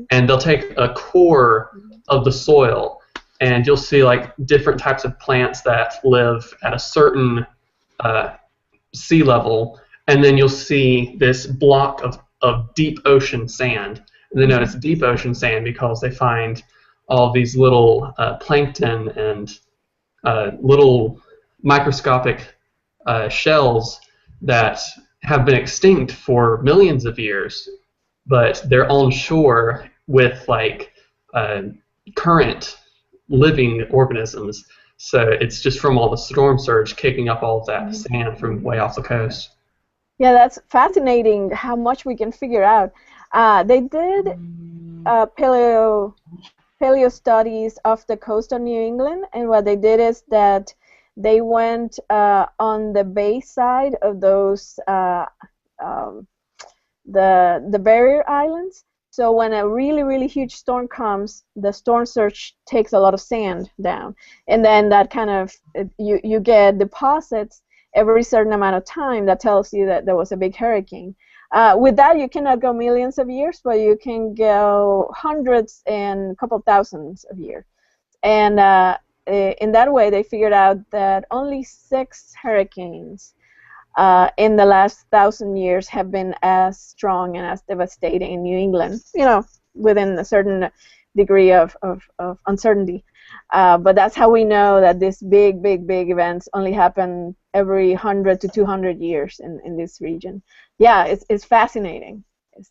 and they'll take a core of the soil, and you'll see like different types of plants that live at a certain sea level, and then you'll see this block of deep ocean sand. And they know it's deep ocean sand because they find all these little plankton and little microscopic shells that have been extinct for millions of years, but they're on shore with like current living organisms. So it's just from all the storm surge kicking up all of that sand from way off the coast. Yeah, that's fascinating how much we can figure out. They did paleo studies off the coast of New England, and what they did is that they went on the bay side of those the barrier islands. So when a really huge storm comes, the storm surge takes a lot of sand down, and then that kind of you get deposits every certain amount of time that tells you that there was a big hurricane. With that, you cannot go millions of years, but you can go hundreds and a couple thousands of years. And in that way, they figured out that only 6 hurricanes in the last 1,000 years have been as strong and as devastating in New England, within a certain degree of uncertainty. But that's how we know that these big events only happen every 100 to 200 years in this region. Yeah, it's fascinating.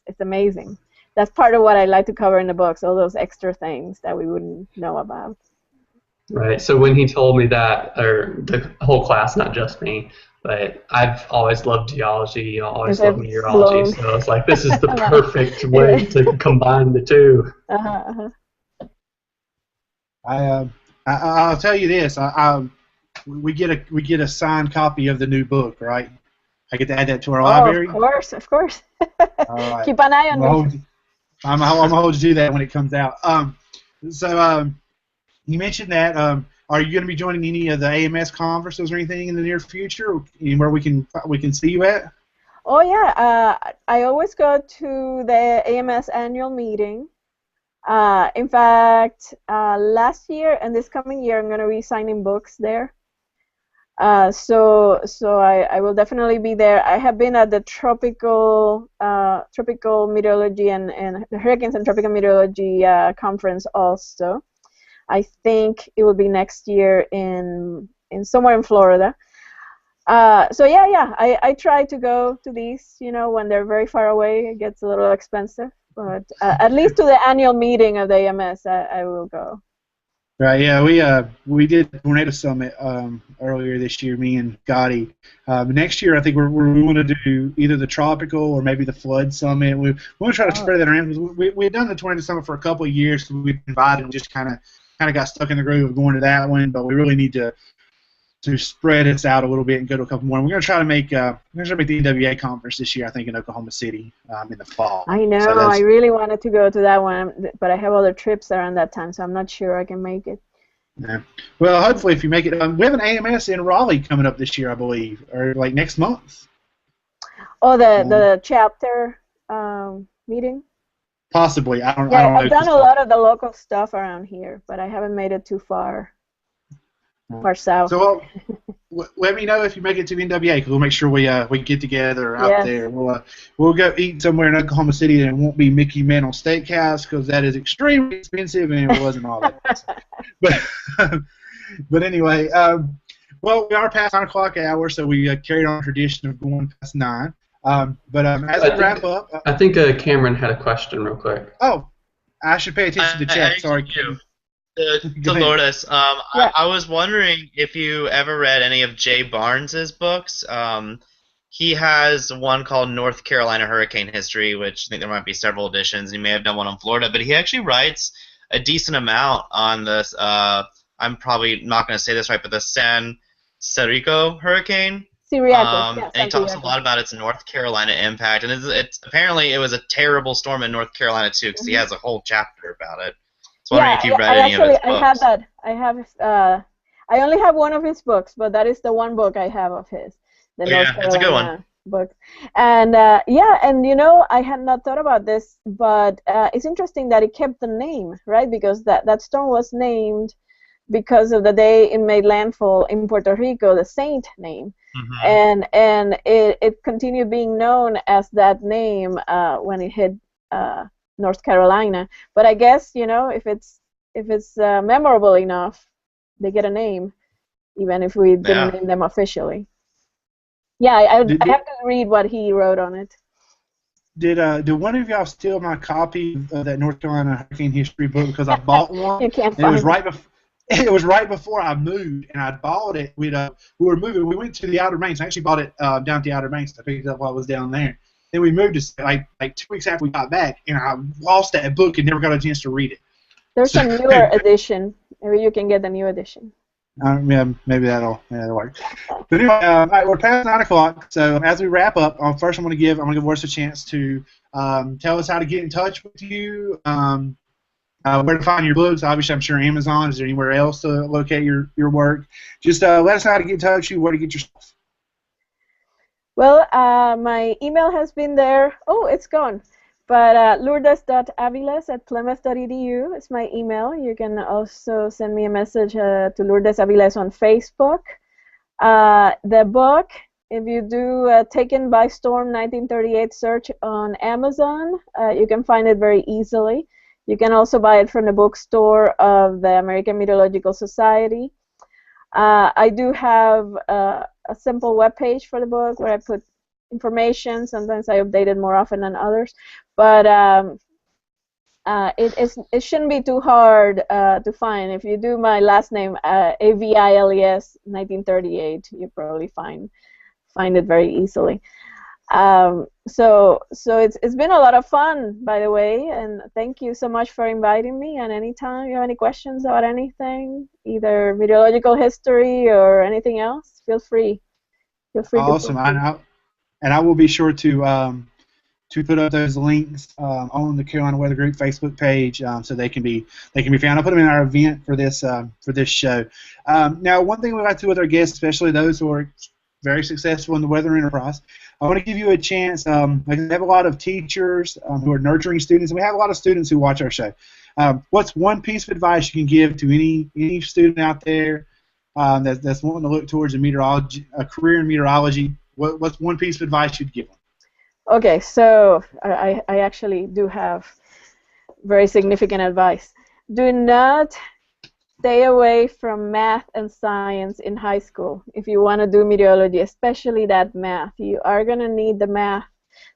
It's amazing. That's part of what I like to cover in the books, all those extra things that we wouldn't know about. Right. So when he told me that, or the whole class, not just me, but I've always loved geology, always loved meteorology, so it's like this is the perfect way to combine the two. I'll tell you this. We get a signed copy of the new book, right? I get to add that to our library. Of course. All right. Keep an eye on me. I'm gonna hold you to that when it comes out. So you mentioned that. Are you going to be joining any of the AMS conferences or anything in the near future? Anywhere we can see you at? Oh yeah, I always go to the AMS annual meeting. In fact, last year and this coming year, I'm going to be signing books there. So I will definitely be there. I have been at the tropical meteorology and the hurricanes and tropical meteorology conference also. I think it will be next year in somewhere in Florida. So yeah, I try to go to these. When they're very far away, it gets a little expensive. But at least to the annual meeting of the AMS, I will go. Right. Yeah. We did the Tornado Summit earlier this year. Me and Gotti. Next year, I think we want to do either the tropical or maybe the flood summit. We want to try to spread that around. We had done the Tornado Summit for a couple of years. So we invited and just kind of got stuck in the groove of going to that one. But we really need to spread us out a little bit and go to a couple more. And we're going to try to make the NWA conference this year, I think, in Oklahoma City in the fall. I know. So I really wanted to go to that one, but I have other trips around that time, so I'm not sure I can make it. Yeah. Well, hopefully, if you make it, we have an AMS in Raleigh coming up this year, I believe, or like next month. Oh, the chapter meeting. Possibly. I don't know. I've done a lot of the local stuff around here, but I haven't made it too far. Far south. So let me know if you make it to NWA, because we'll make sure we get together out there. We'll go eat somewhere in Oklahoma City, and it won't be Mickey Mantle Steakhouse, because that is extremely expensive, and it wasn't all that. But anyway, well, we are past 9 o'clock hour, so we carried on tradition of going past 9. But as we wrap up, I think Cameron had a question real quick. Oh, I should pay attention to chat. Sorry. To Lourdes, I was wondering if you ever read any of Jay Barnes's books. He has one called North Carolina Hurricane History, which I think there might be several editions. He may have done one on Florida, but he actually writes a decent amount on this. I'm probably not going to say this right, but the San Sirico hurricane. And he talks a lot about its North Carolina impact, and it's apparently it was a terrible storm in North Carolina too, because he has a whole chapter about it. Wondering if you read any of his books. I have that. I only have one of his books, but that is the one book I have of his. It's a good one. Book. And I had not thought about this, but it's interesting that it kept the name, right? Because that storm was named because of the day it made landfall in Puerto Rico, the saint name, and it continued being known as that name when it hit North Carolina. But I guess if it's memorable enough, they get a name, even if we didn't name them officially. Yeah, I Did, have to read what he wrote on it. did one of y'all steal my copy of that North Carolina hurricane history book because I bought one? You can't And it was find right before. It was right before I moved, and I bought it. We were moving. We went to the Outer Banks. I actually bought it down at the Outer Banks. I picked it up while I was down there. Then we moved to like 2 weeks after we got back, and I lost that book and never got a chance to read it. There's So, a newer edition. Maybe you can get the new edition. Yeah, maybe that'll work. But anyway, all right, we're past 9 o'clock. So as we wrap up, first I'm going to give Worth a chance to tell us how to get in touch with you, where to find your books. Obviously, I'm sure Amazon. Is there anywhere else to locate your work? Just let us know how to get in touch with you, where to get your stuff. Well, my email has been there. Oh, it's gone. But lourdes.aviles@plymouth.edu is my email. You can also send me a message to Lourdes Aviles on Facebook. The book, if you do Taken by Storm 1938 search on Amazon, you can find it very easily. You can also buy it from the bookstore of the American Meteorological Society. I do have a simple web page for the book where I put information. Sometimes I update it more often than others, but it shouldn't be too hard to find. If you do my last name, Aviles 1938, you probably find it very easily. So it's been a lot of fun, by the way, and thank you so much for inviting me. And anytime you have any questions about anything, either meteorological history or anything else, feel free. Awesome. And I will be sure to put up those links on the Carolina Weather Group Facebook page, so they can be found. I'll put them in our event for this show. Now, one thing we like to do with our guests, especially those who are very successful in the weather enterprise, I want to give you a chance. We have a lot of teachers who are nurturing students, and we have a lot of students who watch our show. What's one piece of advice you can give to any student out there that's wanting to look towards a career in meteorology? What's one piece of advice you'd give them? Okay, so I actually do have very significant advice. Do not stay away from math and science in high school if you want to do meteorology, especially that math. You are going to need the math.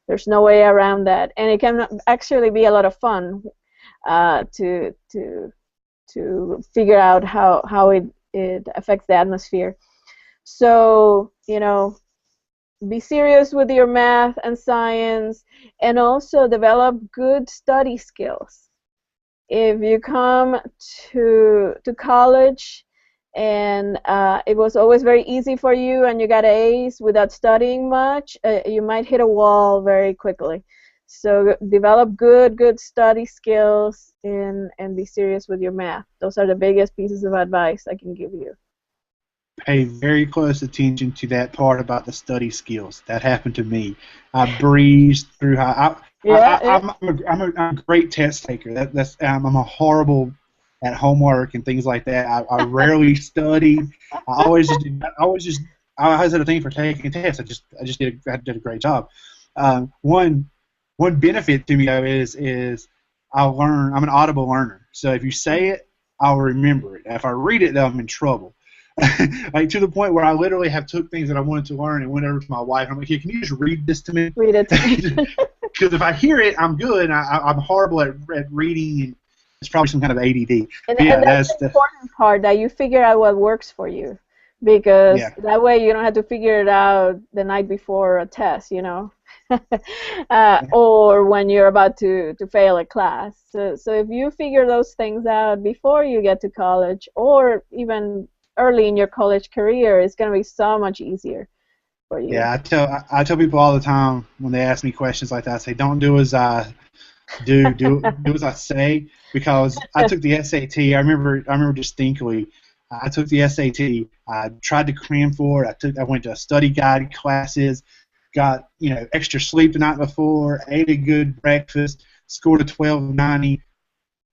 There's no way around that. And it can actually be a lot of fun to figure out how it affects the atmosphere. So, be serious with your math and science, and also develop good study skills. If you come to college and it was always very easy for you and you got A's without studying much, you might hit a wall very quickly. So develop good study skills and be serious with your math. Those are the biggest pieces of advice I can give you. Pay very close attention to that part about the study skills. That happened to me. I breezed through. I'm a great test taker. I'm a horrible at homework and things like that. I rarely study. I always had a thing for taking tests. I did a great job. One benefit to me though is I'll learn. I'm an audible learner. So if you say it, I'll remember it. If I read it, though, I'm in trouble. Like to the point where I literally have took things that I wanted to learn and went over to my wife. I'm like, "Hey, can you just read this to me?" Read it to me. Because if I hear it, I'm good. I'm horrible at reading, and it's probably some kind of ADD. And that's the important part, that you figure out what works for you, because that way you don't have to figure it out the night before a test, or when you're about to fail a class. So if you figure those things out before you get to college, or even early in your college career, it's going to be so much easier for you. Yeah, I tell people all the time when they ask me questions like that, I say, don't do as I do as I say, because I took the SAT. I remember distinctly. I took the SAT. I tried to cram for it. I went to study guide classes, got extra sleep the night before, ate a good breakfast, scored a 1290.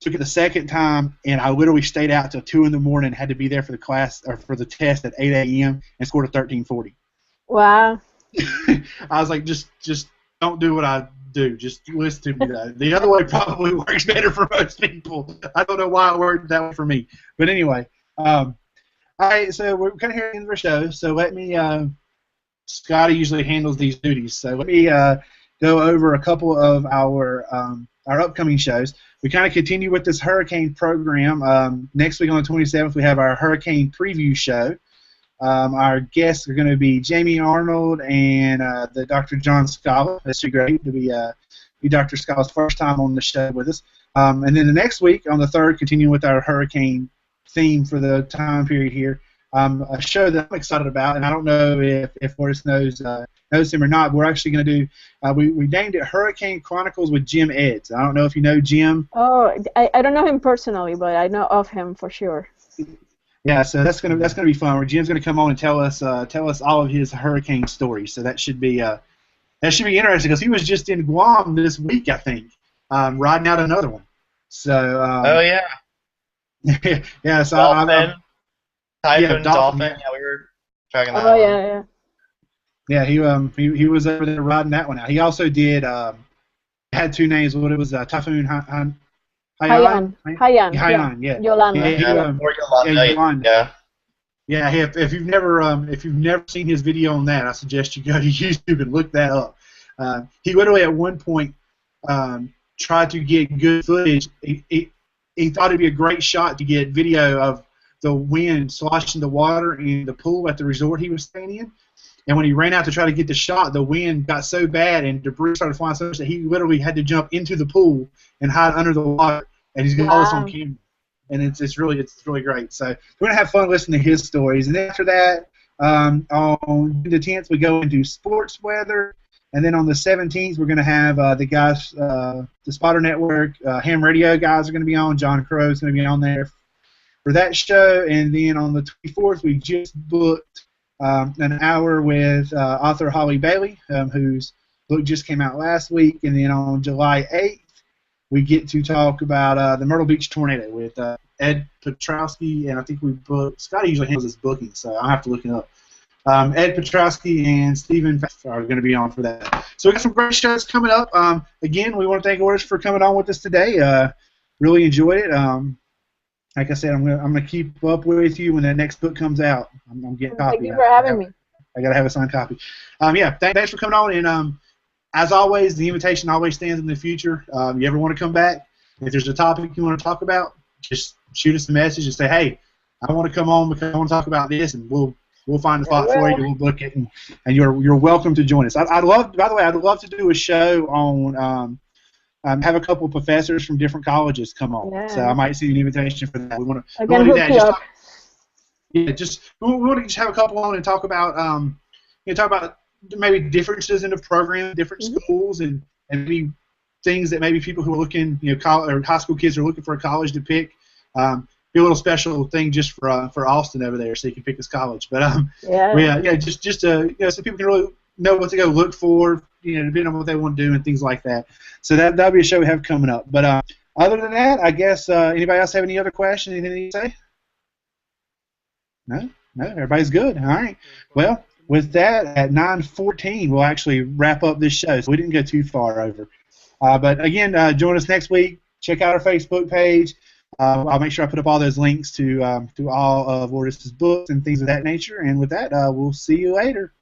Took it the second time, and I literally stayed out till 2 in the morning. Had to be there for the class or for the test at 8 a.m. and scored a 1340. Wow. I was like, just don't do what I do. Just listen to me. The other way probably works better for most people. I don't know why it worked that way for me. But anyway, all right. So we're kind of here at the end of our show. So let me Scotty usually handles these duties. So let me go over a couple of our upcoming shows. We kind of continue with this hurricane program. Next week on the 27th, we have our hurricane preview show. Our guests are going to be Jamie Arnold and the Dr. John Scala. That's great to be Dr. Scala's first time on the show with us. And then the next week, on the 3rd, continuing with our hurricane theme for the time period here, a show that I'm excited about, and I don't know if Lourdes knows him or not. But we're actually going to do. We named it Hurricane Chronicles with Jim Eds. I don't know if you know Jim. Oh, I don't know him personally, but I know of him for sure. Yeah, so that's gonna be fun. Where Jim's gonna come on and tell us all of his hurricane stories. So that should be interesting because he was just in Guam this week, I think, riding out another one. So. Oh yeah. Yeah. So Dolphin. Dolphin. Dolphin. Yeah, we were tracking that. Oh yeah. Yeah, he was over there riding that one out. He also did had two names. What it was, Typhoon Haiyan. Yeah. Yolanda. Yolanda. Yeah. If you've never seen his video on that, I suggest you go to YouTube and look that up. He literally at one point tried to get good footage. He thought it'd be a great shot to get video of the wind sloshing the water in the pool at the resort he was staying in. And when he ran out to try to get the shot, the wind got so bad and debris started flying so much that he literally had to jump into the pool and hide under the water. And he's got all this on camera. And it's really great. So we're going to have fun listening to his stories. And then after that, on the 10th, we go into sports weather. And then on the 17th, we're going to have the guys, the Spotter Network, ham radio guys are going to be on. John Crow's going to be on there for that show. And then on the 24th, we just booked an hour with author Holly Bailey, whose book just came out last week. And then on July 8th, we get to talk about the Myrtle Beach tornado with Ed Petrowski, and I think we booked. Scotty usually handles his booking, so I'll have to look it up. Ed Petrowski and Stephen are going to be on for that. So we got some great shows coming up. Again, we want to thank Lourdes for coming on with us today. Really enjoyed it. Like I said, I'm gonna keep up with you when that next book comes out. I'm getting a copy. Thank you for having me. I gotta have a signed copy. Yeah, thanks for coming on. And as always, the invitation always stands in the future. You ever want to come back? If there's a topic you want to talk about, just shoot us a message and say, hey, I want to come on because I want to talk about this, and we'll find a spot for you. We'll book it, and you're welcome to join us. I'd love to do a show on have a couple of professors from different colleges come on. Yeah. So I might see an invitation for that. We want to do that. We want to just have a couple on and talk about maybe differences in the program, different schools, and maybe things that maybe people who are looking, or high school kids are looking for a college to pick. Be a little special thing just for Austin over there, so you can pick his college. But just so people can really know what to go look for, depending on what they want to do and things like that. So that'll be a show we have coming up. But other than that, I guess anybody else have any other questions? Anything to say? No, everybody's good. All right. Well, with that, at 9:14, we'll actually wrap up this show. So we didn't go too far over. But again, join us next week. Check out our Facebook page. I'll make sure I put up all those links to all of Lourdes' books and things of that nature. And with that, we'll see you later.